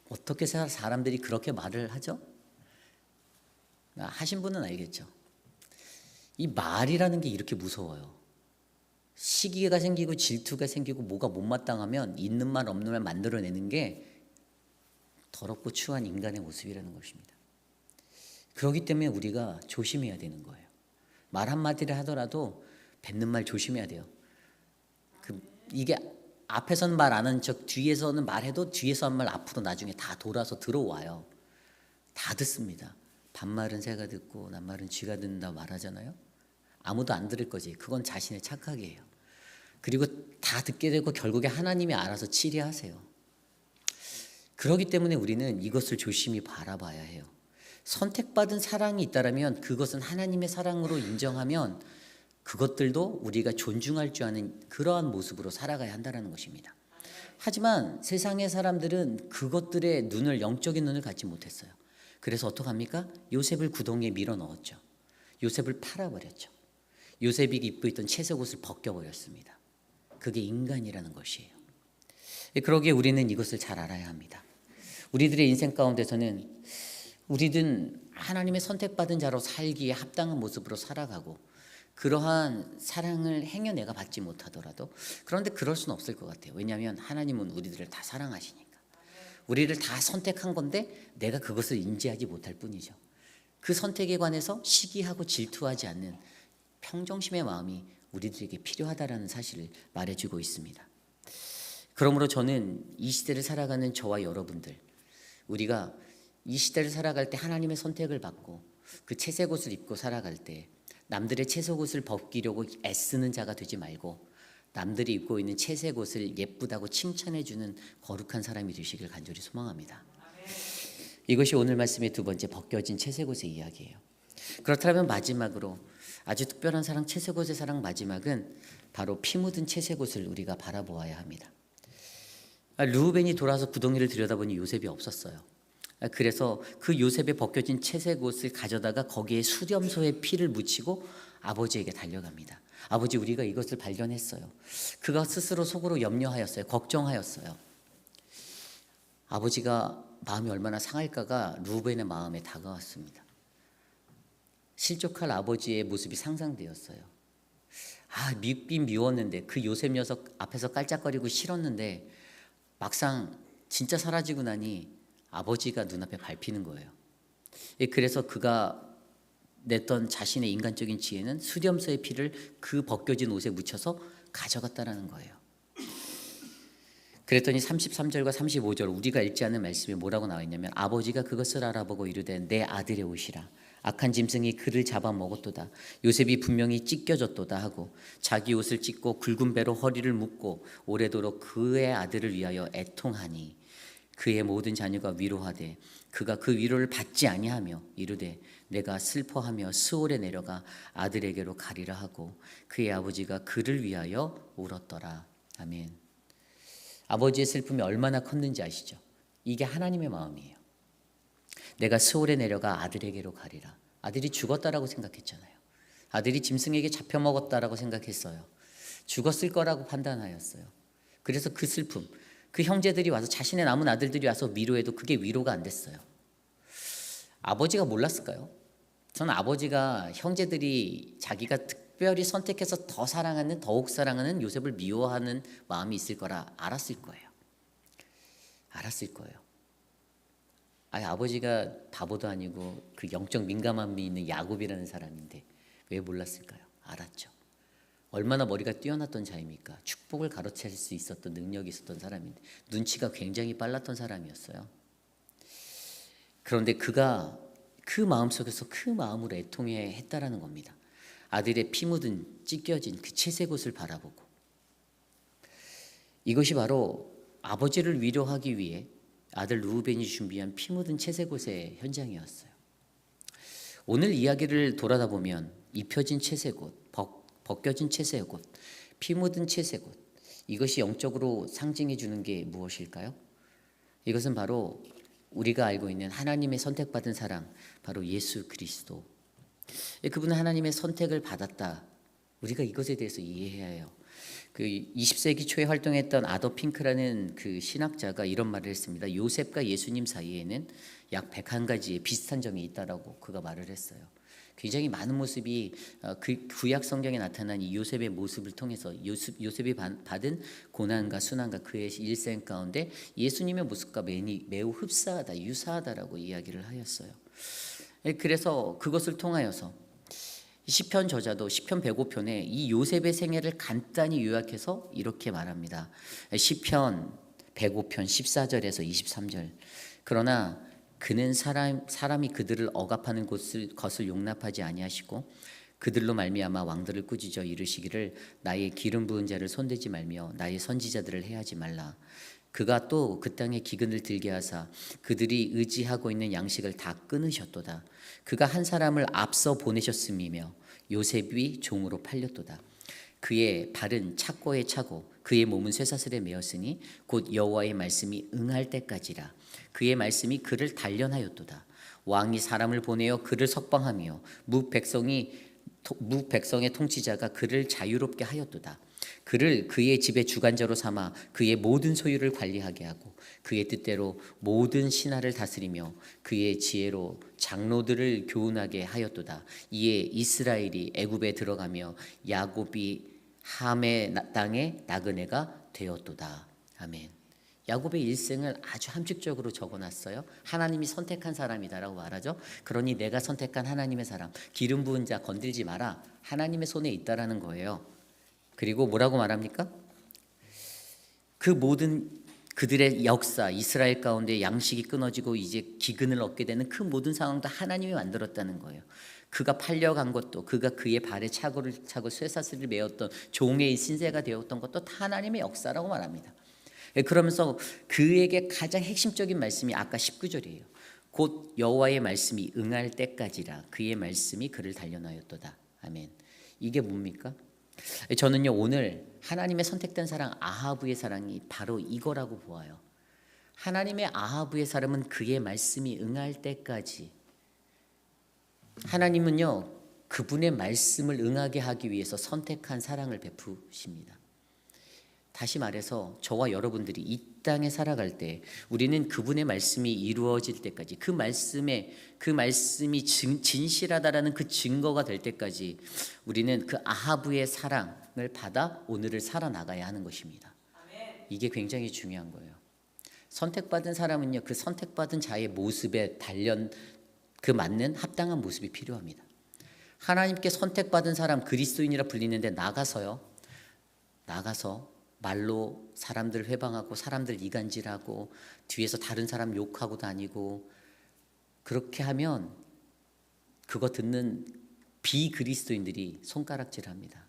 어떻게 사람들이 그렇게 말을 하죠? 하신 분은 알겠죠. 이 말이라는 게 이렇게 무서워요. 시기가 생기고 질투가 생기고 뭐가 못마땅하면 있는 말 없는 말 만들어내는 게 더럽고 추한 인간의 모습이라는 것입니다. 그렇기 때문에 우리가 조심해야 되는 거예요. 말 한마디를 하더라도 뱉는 말 조심해야 돼요. 이게 앞에서는 말 안 하는 척 뒤에서는 말해도 뒤에서 한 말 앞으로 나중에 다 돌아서 들어와요. 다 듣습니다. 반말은 새가 듣고 낱말은 쥐가 듣는다 말하잖아요. 아무도 안 들을 거지. 그건 자신의 착각이에요. 그리고 다 듣게 되고 결국에 하나님이 알아서 치리하세요. 그렇기 때문에 우리는 이것을 조심히 바라봐야 해요. 선택받은 사랑이 있다면 그것은 하나님의 사랑으로 인정하면 그것들도 우리가 존중할 줄 아는 그러한 모습으로 살아가야 한다는 것입니다. 하지만 세상의 사람들은 그것들의 눈을, 영적인 눈을 갖지 못했어요. 그래서 어떡합니까? 요셉을 구덩이에 밀어 넣었죠. 요셉을 팔아버렸죠. 요셉이 입고 있던 채색 옷을 벗겨버렸습니다. 그게 인간이라는 것이에요. 그러기에 우리는 이것을 잘 알아야 합니다. 우리들의 인생 가운데서는 우리는 하나님의 선택받은 자로 살기에 합당한 모습으로 살아가고 그러한 사랑을 행여 내가 받지 못하더라도, 그런데 그럴 수는 없을 것 같아요. 왜냐하면 하나님은 우리들을 다 사랑하시니까. 우리를 다 선택한 건데 내가 그것을 인지하지 못할 뿐이죠. 그 선택에 관해서 시기하고 질투하지 않는 평정심의 마음이 우리들에게 필요하다라는 사실을 말해주고 있습니다. 그러므로 저는 이 시대를 살아가는 저와 여러분들, 우리가 이 시대를 살아갈 때 하나님의 선택을 받고 그 채색 옷을 입고 살아갈 때 남들의 채색 옷을 벗기려고 애쓰는 자가 되지 말고 남들이 입고 있는 채색 옷을 예쁘다고 칭찬해주는 거룩한 사람이 되시길 간절히 소망합니다. 이것이 오늘 말씀의 두 번째, 벗겨진 채색 옷의 이야기예요. 그렇다면 마지막으로 아주 특별한 사랑, 채색 옷의 사랑 마지막은 바로 피 묻은 채색 옷을 우리가 바라보아야 합니다. 르우벤이 돌아서 구덩이를 들여다보니 요셉이 없었어요. 그래서 그 요셉의 벗겨진 채색 옷을 가져다가 거기에 수렴소의 피를 묻히고 아버지에게 달려갑니다. 아버지, 우리가 이것을 발견했어요. 그가 스스로 속으로 염려하였어요. 걱정하였어요. 아버지가 마음이 얼마나 상할까가 르우벤의 마음에 다가왔습니다. 실족할 아버지의 모습이 상상되었어요. 밉긴 미웠는데, 그 요셉 녀석 앞에서 깔짝거리고 싫었는데 막상 진짜 사라지고 나니 아버지가 눈앞에 밟히는 거예요. 그래서 그가 냈던 자신의 인간적인 지혜는 수렴서의 피를 그 벗겨진 옷에 묻혀서 가져갔다라는 거예요. 그랬더니 33절과 35절 우리가 읽지 않은 말씀에 뭐라고 나와 있냐면, 아버지가 그것을 알아보고 이르되 내 아들의 옷이라. 악한 짐승이 그를 잡아먹었도다. 요셉이 분명히 찢겨졌도다 하고 자기 옷을 찢고 굵은 배로 허리를 묶고 오래도록 그의 아들을 위하여 애통하니 그의 모든 자녀가 위로하되 그가 그 위로를 받지 아니하며 이르되 내가 슬퍼하며 스올에 내려가 아들에게로 가리라 하고 그의 아버지가 그를 위하여 울었더라. 아멘. 아버지의 슬픔이 얼마나 컸는지 아시죠? 이게 하나님의 마음이에요. 내가 스올에 내려가 아들에게로 가리라. 아들이 죽었다라고 생각했잖아요. 아들이 짐승에게 잡혀먹었다라고 생각했어요. 죽었을 거라고 판단하였어요. 그래서 그 슬픔, 그 형제들이 와서, 자신의 남은 아들들이 와서 위로해도 그게 위로가 안 됐어요. 아버지가 몰랐을까요? 저는 아버지가 형제들이 자기가 특별히 선택해서 더 사랑하는, 더욱 사랑하는 요셉을 미워하는 마음이 있을 거라 알았을 거예요. 알았을 거예요. 아버지가 바보도 아니고 그 영적 민감함이 있는 야곱이라는 사람인데 왜 몰랐을까요? 알았죠. 얼마나 머리가 뛰어났던 자입니까? 축복을 가로챌 수 있었던 능력이 있었던 사람인데 눈치가 굉장히 빨랐던 사람이었어요. 그런데 그가 그 마음속에서 그 마음으로 애통해 했다라는 겁니다. 아들의 피 묻은 찢겨진 그 채색 옷을 바라보고, 이것이 바로 아버지를 위로하기 위해 아들 르우벤이 준비한 피 묻은 채색 옷의 현장이었어요. 오늘 이야기를 돌아다 보면 입혀진 채색 옷, 벗겨진 채색 옷, 피 묻은 채색 옷, 이것이 영적으로 상징해 주는 게 무엇일까요? 이것은 바로 우리가 알고 있는 하나님의 선택받은 사랑, 바로 예수 그리스도. 그분은 하나님의 선택을 받았다. 우리가 이것에 대해서 이해해야 해요. 그 20세기 초에 활동했던 아더 핑크라는 그 신학자가 이런 말을 했습니다. 요셉과 예수님 사이에는 약 101가지의 비슷한 점이 있다라고 그가 말을 했어요. 굉장히 많은 모습이 그 구약 성경에 나타난 이 요셉의 모습을 통해서 요셉이 받은 고난과 순환과 그의 일생 가운데 예수님의 모습과 매우 흡사하다, 유사하다라고 이야기를 하였어요. 그래서 그것을 통하여서 시편 저자도 시편 105편에 이 요셉의 생애를 간단히 요약해서 이렇게 말합니다. 시편 105편 14절에서 23절. 그러나 그는 사람이 그들을 억압하는 것을 용납하지 아니하시고 그들로 말미암아 왕들을 꾸짖어 이르시기를 나의 기름 부은 자를 손대지 말며 나의 선지자들을 해하지 말라. 그가 또 그 땅에 기근을 들게 하사 그들이 의지하고 있는 양식을 다 끊으셨도다. 그가 한 사람을 앞서 보내셨음이며 요셉이 종으로 팔렸도다. 그의 발은 착고에 차고 그의 몸은 쇠사슬에 매었으니 곧 여호와의 말씀이 응할 때까지라. 그의 말씀이 그를 단련하였도다. 왕이 사람을 보내어 그를 석방하며 무 백성의 통치자가 그를 자유롭게 하였도다. 그를 그의 집의 주관자로 삼아 그의 모든 소유를 관리하게 하고 그의 뜻대로 모든 신하를 다스리며 그의 지혜로 장로들을 교훈하게 하였도다. 이에 이스라엘이 애굽에 들어가며 야곱이 함의 땅에 나그네가 되었도다. 아멘. 야곱의 일생을 아주 함축적으로 적어놨어요. 하나님이 선택한 사람이다라고 말하죠. 그러니 내가 선택한 하나님의 사람, 기름 부은 자 건들지 마라. 하나님의 손에 있다라는 거예요. 그리고 뭐라고 말합니까? 그 모든 그들의 역사, 이스라엘 가운데 양식이 끊어지고 이제 기근을 얻게 되는 그 모든 상황도 하나님이 만들었다는 거예요. 그가 팔려간 것도, 그가 그의 발에 착고를 차고 쇠사슬을 메었던 종의 신세가 되었던 것도 다 하나님의 역사라고 말합니다. 그러면서 그에게 가장 핵심적인 말씀이 아까 19절이에요. 곧 여호와의 말씀이 응할 때까지라. 그의 말씀이 그를 단련하였도다. 아멘. 이게 뭡니까? 저는요, 오늘 하나님의 선택된 사랑 아하브의 사랑이 바로 이거라고 보아요. 하나님의 아하브의 사람은 그의 말씀이 응할 때까지, 하나님은요 그분의 말씀을 응하게 하기 위해서 선택한 사랑을 베푸십니다. 다시 말해서 저와 여러분들이 이 땅에 살아갈 때 우리는 그분의 말씀이 이루어질 때까지, 그 말씀이 진실하다라는 그 증거가 될 때까지 우리는 그 아하브의 사랑을 받아 오늘을 살아나가야 하는 것입니다. 이게 굉장히 중요한 거예요. 선택받은 사람은요 그 선택받은 자의 모습에 그 맞는 합당한 모습이 필요합니다. 하나님께 선택받은 사람, 그리스도인이라 불리는데 나가서 말로 사람들 회방하고 사람들 이간질하고 뒤에서 다른 사람 욕하고 다니고, 그렇게 하면 그거 듣는 비그리스도인들이 손가락질합니다.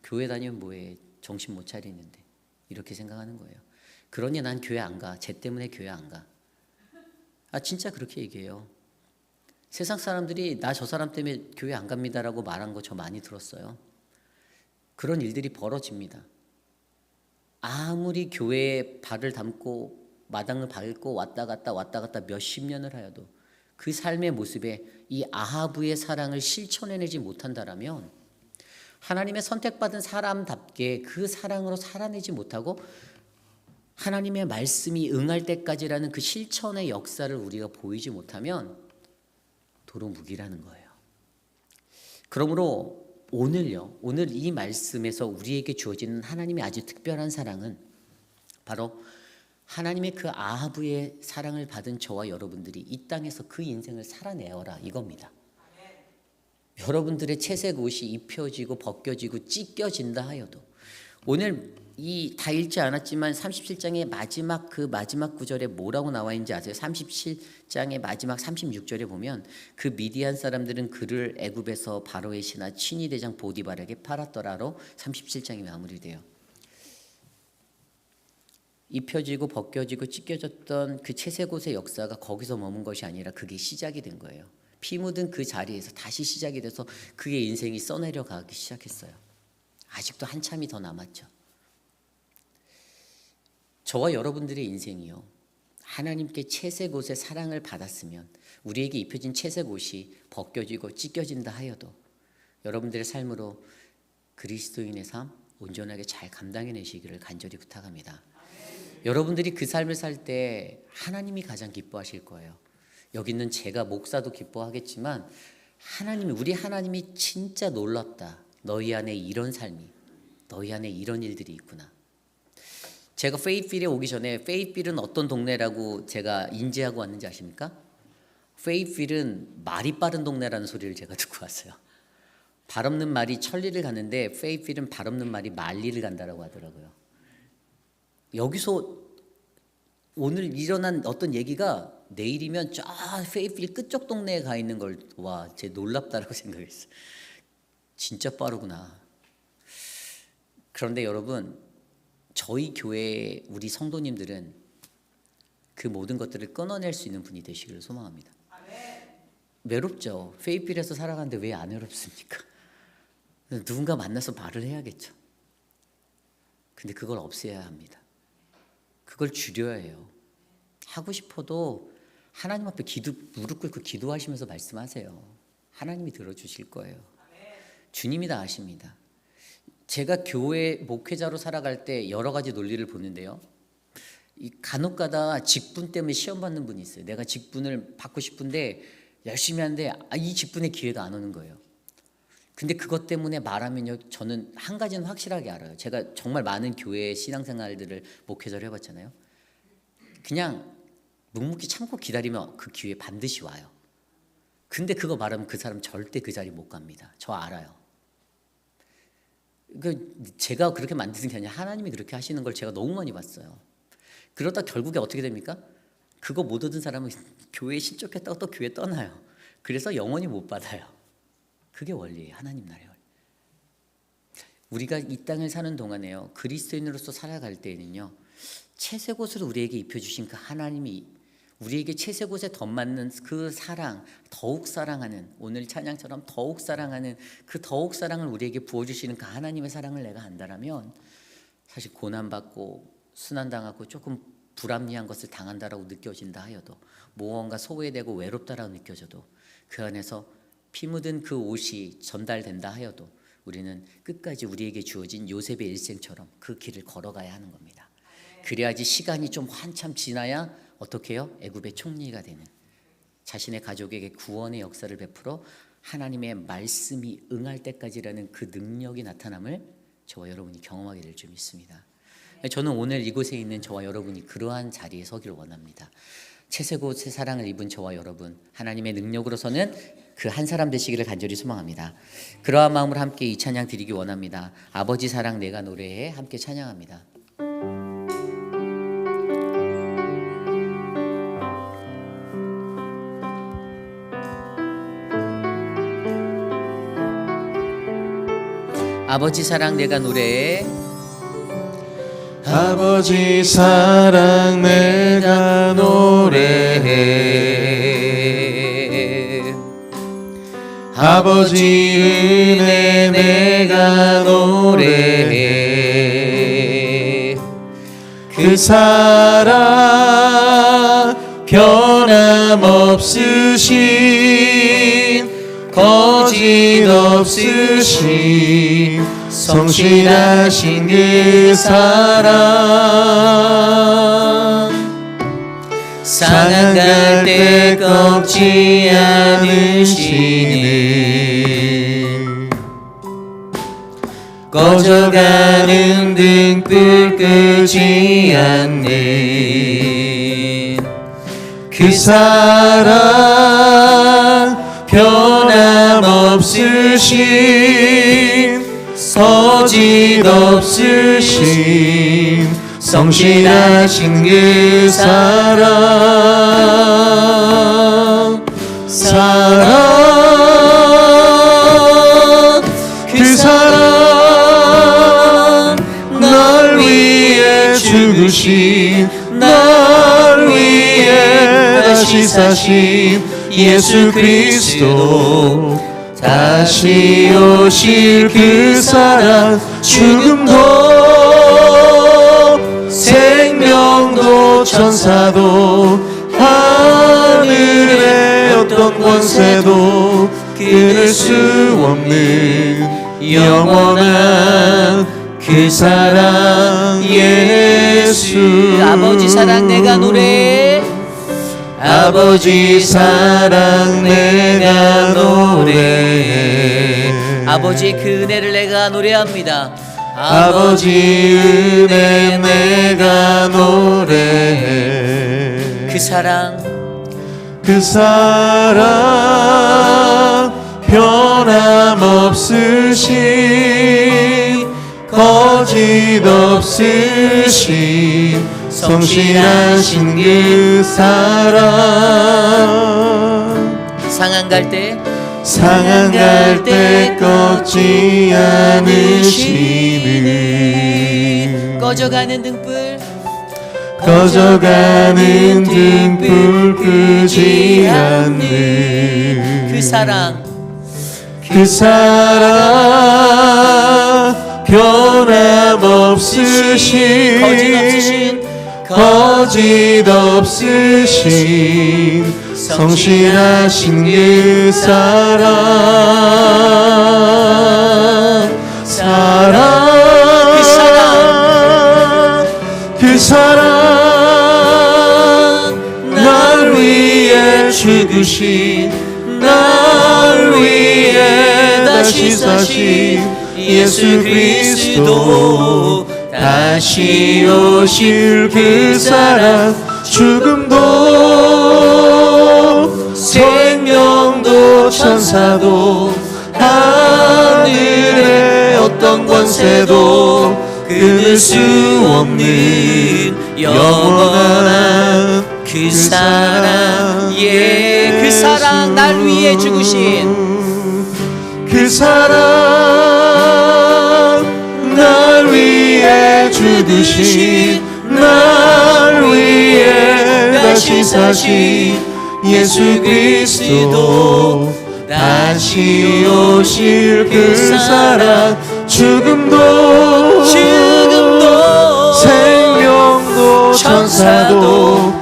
교회 다니면 뭐해, 정신 못 차리는데, 이렇게 생각하는 거예요. 그러니 난 교회 안 가. 쟤 때문에 교회 안 가. 진짜 그렇게 얘기해요. 세상 사람들이 나 저 사람 때문에 교회 안 갑니다라고 말한 거 저 많이 들었어요. 그런 일들이 벌어집니다. 아무리 교회에 발을 담고 마당을 밟고 왔다 갔다 몇십 년을 하여도 그 삶의 모습에 이 아하브의 사랑을 실천해내지 못한다라면, 하나님의 선택받은 사람답게 그 사랑으로 살아내지 못하고 하나님의 말씀이 응할 때까지라는 그 실천의 역사를 우리가 보이지 못하면 도루묵이라는 거예요. 그러므로 오늘 이 말씀에서 우리에게 주어지는 하나님의 아주 특별한 사랑은 바로 하나님의 그 아하브의 사랑을 받은 저와 여러분들이 이 땅에서 그 인생을 살아내어라, 이겁니다. 여러분들의 채색 옷이 입혀지고 벗겨지고 찢겨진다 하여도, 오늘 다 읽지 않았지만 37장의 마지막 구절에 뭐라고 나와 있는지 아세요? 37장의 마지막 36절에 보면 그 미디안 사람들은 그를 애굽에서 바로의 신하 친위 대장 보디발에게 팔았더라로 37장이 마무리돼요. 입혀지고 벗겨지고 찢겨졌던 그 채색옷의 역사가 거기서 머문 것이 아니라 그게 시작이 된 거예요. 피 묻은 그 자리에서 다시 시작이 돼서 그의 인생이 써내려가기 시작했어요. 아직도 한참이 더 남았죠. 저와 여러분들의 인생이요, 하나님께 채색옷의 사랑을 받았으면 우리에게 입혀진 채색옷이 벗겨지고 찢겨진다 하여도 여러분들의 삶으로 그리스도인의 삶 온전하게 잘 감당해내시기를 간절히 부탁합니다. 여러분들이 그 삶을 살 때 하나님이 가장 기뻐하실 거예요. 여기 있는 제가 목사도 기뻐하겠지만 우리 하나님이 진짜 놀랍다. 너희 안에 이런 삶이, 너희 안에 이런 일들이 있구나. 제가 페이필에 오기 전에 페이필은 어떤 동네라고 제가 인지하고 왔는지 아십니까? 페이필은 말이 빠른 동네라는 소리를 제가 듣고 왔어요. 발 없는 말이 천리를 가는데 페이필은 발 없는 말이 만리를 간다라고 하더라고요. 여기서 오늘 일어난 어떤 얘기가 내일이면 저 페이필 끝쪽 동네에 가 있는 걸 와, 제 놀랍다라고 생각했어요. 진짜 빠르구나. 그런데 여러분, 저희 교회 우리 성도님들은 그 모든 것들을 끊어낼 수 있는 분이 되시기를 소망합니다. 외롭죠. 페이필에서 살아가는데 왜 안 외롭습니까? 누군가 만나서 말을 해야겠죠. 근데 그걸 없애야 합니다. 그걸 줄여야 해요. 하고 싶어도 하나님 앞에 무릎 꿇고 기도하시면서 말씀하세요. 하나님이 들어주실 거예요. 주님이 다 아십니다. 제가 교회 목회자로 살아갈 때 여러 가지 논리를 보는데요. 간혹가다 직분 때문에 시험 받는 분이 있어요. 내가 직분을 받고 싶은데 열심히 하는데 이 직분의 기회가 안 오는 거예요. 근데 그것 때문에 말하면요, 저는 한 가지는 확실하게 알아요. 제가 정말 많은 교회 신앙생활들을 목회자로 해봤잖아요. 그냥 묵묵히 참고 기다리면 그 기회 반드시 와요. 근데 그거 말하면 그 사람 절대 그 자리 못 갑니다. 저 알아요. 제가 그렇게 만드는 게 아니라 하나님이 그렇게 하시는 걸 제가 너무 많이 봤어요. 그러다 결국에 어떻게 됩니까? 그거 못 얻은 사람은 교회에 신족했다고 또 교회 떠나요. 그래서 영원히 못 받아요. 그게 원리예요. 하나님 나라의 원리. 우리가 이 땅을 사는 동안에요, 그리스도인으로서 살아갈 때에는요, 채색옷을 우리에게 입혀주신 그 하나님이 우리에게 채색옷에 덧맞는 그 사랑, 더욱 사랑하는, 오늘 찬양처럼 더욱 사랑하는 그 더욱 사랑을 우리에게 부어주시는 그 하나님의 사랑을 내가 안다라면, 사실 고난받고 순환당하고 조금 불합리한 것을 당한다라고 느껴진다 하여도, 무언가 소외되고 외롭다라고 느껴져도, 그 안에서 피 묻은 그 옷이 전달된다 하여도 우리는 끝까지 우리에게 주어진 요셉의 일생처럼 그 길을 걸어가야 하는 겁니다. 그래야지 시간이 좀 한참 지나야 어떻게 해요? 애굽의 총리가 되는, 자신의 가족에게 구원의 역사를 베풀어 하나님의 말씀이 응할 때까지라는 그 능력이 나타남을 저와 여러분이 경험하게 될 줄 믿습니다. 저는 오늘 이곳에 있는 저와 여러분이 그러한 자리에 서기를 원합니다. 채색옷의 사랑을 입은 저와 여러분, 하나님의 능력으로서는 그 한 사람 되시기를 간절히 소망합니다. 그러한 마음으로 함께 이 찬양 드리기 원합니다. 아버지 사랑 내가 노래해 함께 찬양합니다. 아버지 사랑 내가 노래해, 아버지 사랑 내가 노래해, 아버지 은혜 내가 노래해, 그 사랑 변함없으신 거짓 없으신 성실하신 그 사랑, 상한 때 꺾지 않으시는, 꺼져가는 등불 끄지 않는 그 사랑 변함없으신 거짓 없으신 성실하신 그 사랑, 그 사랑, 널 위해 죽으신, 널 위해 다시 사신 예수 그리스도, 다시 오실 그 사랑, 죽음도 생명도 천사도 하늘의 어떤 권세도 끊을 수 없는 영원한 그 사랑 예수. 아버지 사랑 내가 노래해, 아버지 사랑 내가 노래해. 아버지의 그 은혜를 내가 노래합니다. 아버지 은혜 내가 노래해. 그 사랑 변함없으신 거짓 없으신 성실하신 그 사랑 상한 갈 때 꺾지 않으시는 꺼져가는 등불 끄지 않는 그 사랑 변함없으신 거짓 없으신 성실하신 그 그 사랑 날 위해 죽으신 날 위해 다시 사신 예수 그리스도 다시 오실 그 사랑 죽음도 생명도 천사도 하늘의 어떤 권세도 끊을 수 없는 영원한 그 사랑 그 사랑 날 위해 죽으신 그 사랑 날 위해 죽으신 날 위해 다시 사신 예수 그리스도 다시 오실 그 사랑 죽음도 생명도 천사도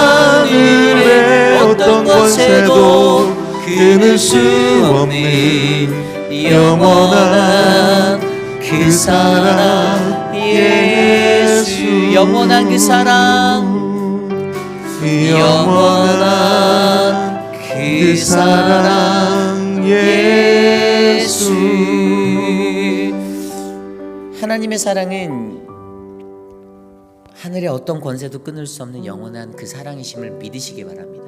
하늘의 어떤 권세도 끊을 수 없는 영원한 그 사랑 예수 영원한 그 사랑 영원한 그 사랑 예수. 하나님의 사랑은 하늘의 어떤 권세도 끊을 수 없는 영원한 그 사랑이심을 믿으시기 바랍니다.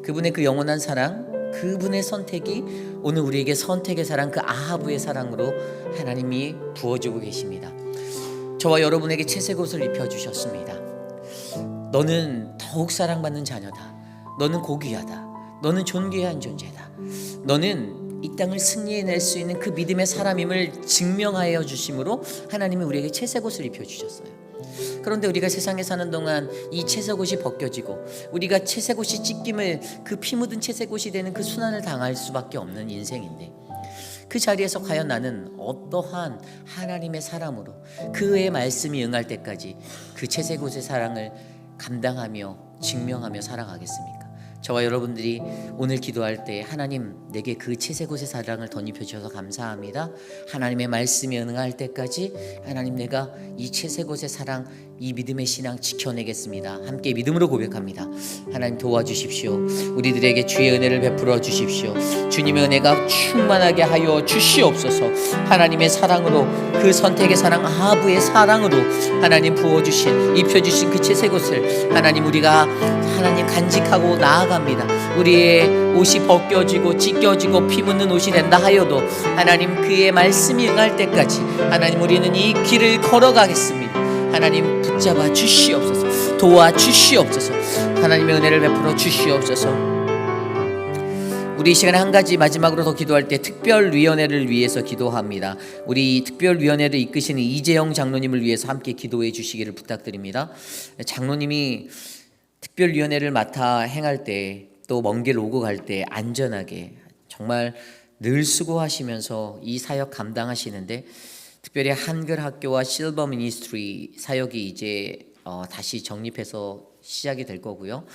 그분의 그 영원한 사랑, 그분의 선택이 오늘 우리에게 선택의 사랑, 그 아하브의 사랑으로 하나님이 부어주고 계십니다. 저와 여러분에게 채색옷을 입혀주셨습니다. 너는 더욱 사랑받는 자녀다. 너는 고귀하다. 너는 존귀한 존재다. 너는 이 땅을 승리해낼 수 있는 그 믿음의 사람임을 증명하여 주심으로 하나님이 우리에게 채색옷을 입혀주셨어요. 그런데 우리가 세상에 사는 동안 이 채색옷이 벗겨지고 우리가 채색옷이 찢김을, 그 피 묻은 채색옷이 되는 그 순환을 당할 수밖에 없는 인생인데, 그 자리에서 과연 나는 어떠한 하나님의 사람으로 그의 말씀이 응할 때까지 그 채색옷의 사랑을 감당하며 증명하며 살아가겠습니까? 저와 여러분들이 오늘 기도할 때 하나님 내게 그 채색옷의 사랑을 덧입혀 주셔서 감사합니다. 하나님의 말씀이 응할 때까지 하나님 내가 이 채색옷의 사랑, 이 믿음의 신앙 지켜내겠습니다. 함께 믿음으로 고백합니다. 하나님 도와주십시오. 우리들에게 주의 은혜를 베풀어 주십시오. 주님의 은혜가 충만하게 하여 주시옵소서. 하나님의 사랑으로, 그 선택의 사랑, 아하브의 사랑으로 하나님 부어주신, 입혀주신 그 채색옷을 하나님 우리가 하나님 간직하고 나아갑니다. 우리의 옷이 벗겨지고 찢겨지고 피 묻는 옷이 된다 하여도 하나님 그의 말씀이 응할 때까지 하나님 우리는 이 길을 걸어가겠습니다. 하나님 붙잡아 주시옵소서. 도와 주시옵소서. 하나님의 은혜를 베풀어 주시옵소서. 우리 이 시간에 한 가지 마지막으로 더 기도할 때 특별위원회를 위해서 기도합니다. 우리 특별위원회를 이끄시는 이재영 장로님을 위해서 함께 기도해 주시기를 부탁드립니다. 장로님이 특별위원회를 맡아 행할 때, 또 먼 길 오고 갈 때 안전하게 정말 늘 수고하시면서 이 사역 감당하시는데, 특별히 한글 학교와 실버 미니스트리 사역이 이제 다시 정립해서 시작이 될 거고요.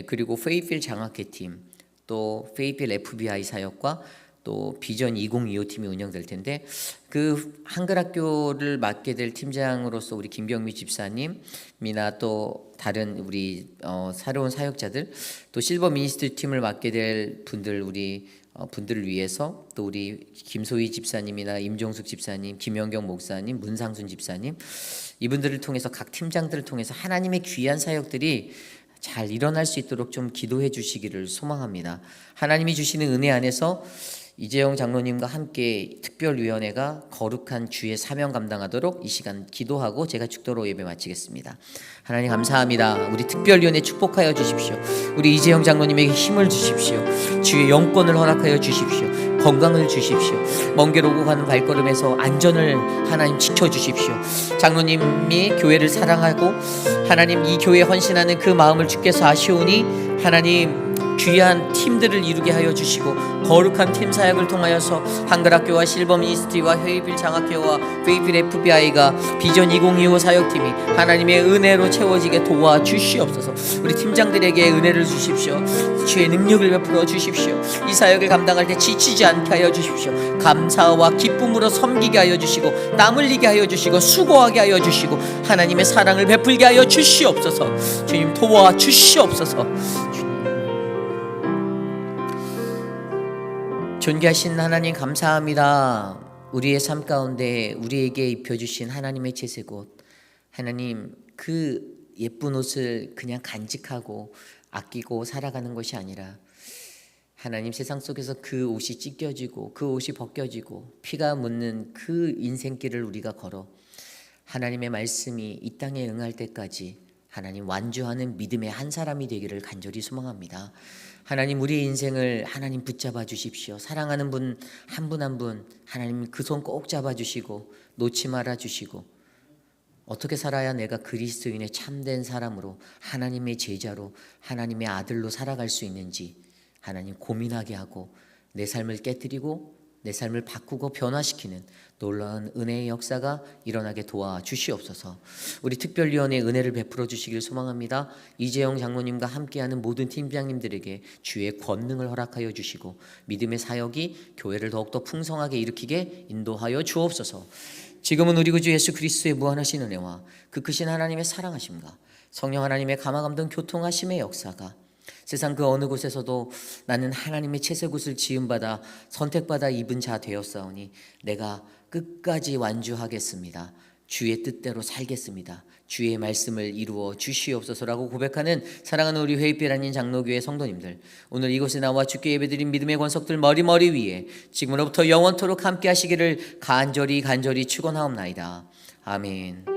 그리고 페이필 장학회 팀, 또 페이필 FBI 사역과 또 비전 2025 팀이 운영될 텐데 그 한글학교를 맡게 될 팀장으로서 우리 김병미 집사님이나 또 다른 우리 새로운 사역자들 또 실버 미니스트리 팀을 맡게 될 분들 우리 분들을 위해서 또 우리 김소희 집사님이나 임종숙 집사님, 김영경 목사님, 문상순 집사님 이분들을 통해서 각 팀장들을 통해서 하나님의 귀한 사역들이 잘 일어날 수 있도록 좀 기도해 주시기를 소망합니다. 하나님이 주시는 은혜 안에서 이재영 장로님과 함께 특별위원회가 거룩한 주의 사명 감당하도록 이 시간 기도하고 제가 축도로 예배 마치겠습니다. 하나님 감사합니다. 우리 특별위원회 축복하여 주십시오. 우리 이재영 장로님에게 힘을 주십시오. 주의 영권을 허락하여 주십시오. 건강을 주십시오. 먼 길 오고 가는 발걸음에서 안전을 하나님 지켜주십시오. 장로님이 교회를 사랑하고 하나님 이 교회에 헌신하는 그 마음을 주께서 아시오니 하나님 귀한 팀들을 이루게 하여 주시고 거룩한 팀 사역을 통하여서 한글학교와 실버 미니스트리와 회의빌 장학회와 회의빌 FBI가 비전 2025 사역팀이 하나님의 은혜로 채워지게 도와주시옵소서. 우리 팀장들에게 은혜를 주십시오. 주의 능력을 베풀어 주십시오. 이 사역을 감당할 때 지치지 않게 하여 주십시오. 감사와 기쁨으로 섬기게 하여 주시고 땀 흘리게 하여 주시고 수고하게 하여 주시고 하나님의 사랑을 베풀게 하여 주시옵소서. 주님 도와주시옵소서. 존귀하신 하나님 감사합니다. 우리의 삶 가운데 우리에게 입혀주신 하나님의 채색옷, 하나님 그 예쁜 옷을 그냥 간직하고 아끼고 살아가는 것이 아니라 하나님 세상 속에서 그 옷이 찢겨지고 그 옷이 벗겨지고 피가 묻는 그 인생길을 우리가 걸어 하나님의 말씀이 이 땅에 응할 때까지 하나님 완주하는 믿음의 한 사람이 되기를 간절히 소망합니다. 하나님 우리의 인생을 하나님 붙잡아 주십시오. 사랑하는 분 한 분 한 분 하나님 그 손 꼭 잡아 주시고 놓지 말아 주시고 어떻게 살아야 내가 그리스도인의 참된 사람으로 하나님의 제자로 하나님의 아들로 살아갈 수 있는지 하나님 고민하게 하고 내 삶을 깨뜨리고 내 삶을 바꾸고 변화시키는 놀라운 은혜의 역사가 일어나게 도와주시옵소서. 우리 특별위원회의 은혜를 베풀어 주시길 소망합니다. 이재영 장로님과 함께하는 모든 팀장님들에게 주의 권능을 허락하여 주시고 믿음의 사역이 교회를 더욱더 풍성하게 일으키게 인도하여 주옵소서. 지금은 우리 구주 예수 그리스도의 무한하신 은혜와 그 크신 하나님의 사랑하심과 성령 하나님의 감화감동 교통하심의 역사가 세상 그 어느 곳에서도 나는 하나님의 채색옷을 지음받아 선택받아 입은 자 되었사오니 내가 끝까지 완주하겠습니다. 주의 뜻대로 살겠습니다. 주의 말씀을 이루어 주시옵소서라고 고백하는 사랑하는 우리 회의별 아닌 장로교회 성도님들, 오늘 이곳에 나와 주께 예배드린 믿음의 권속들 머리 위에 지금으로부터 영원토록 함께 하시기를 간절히 축원하옵나이다. 아멘.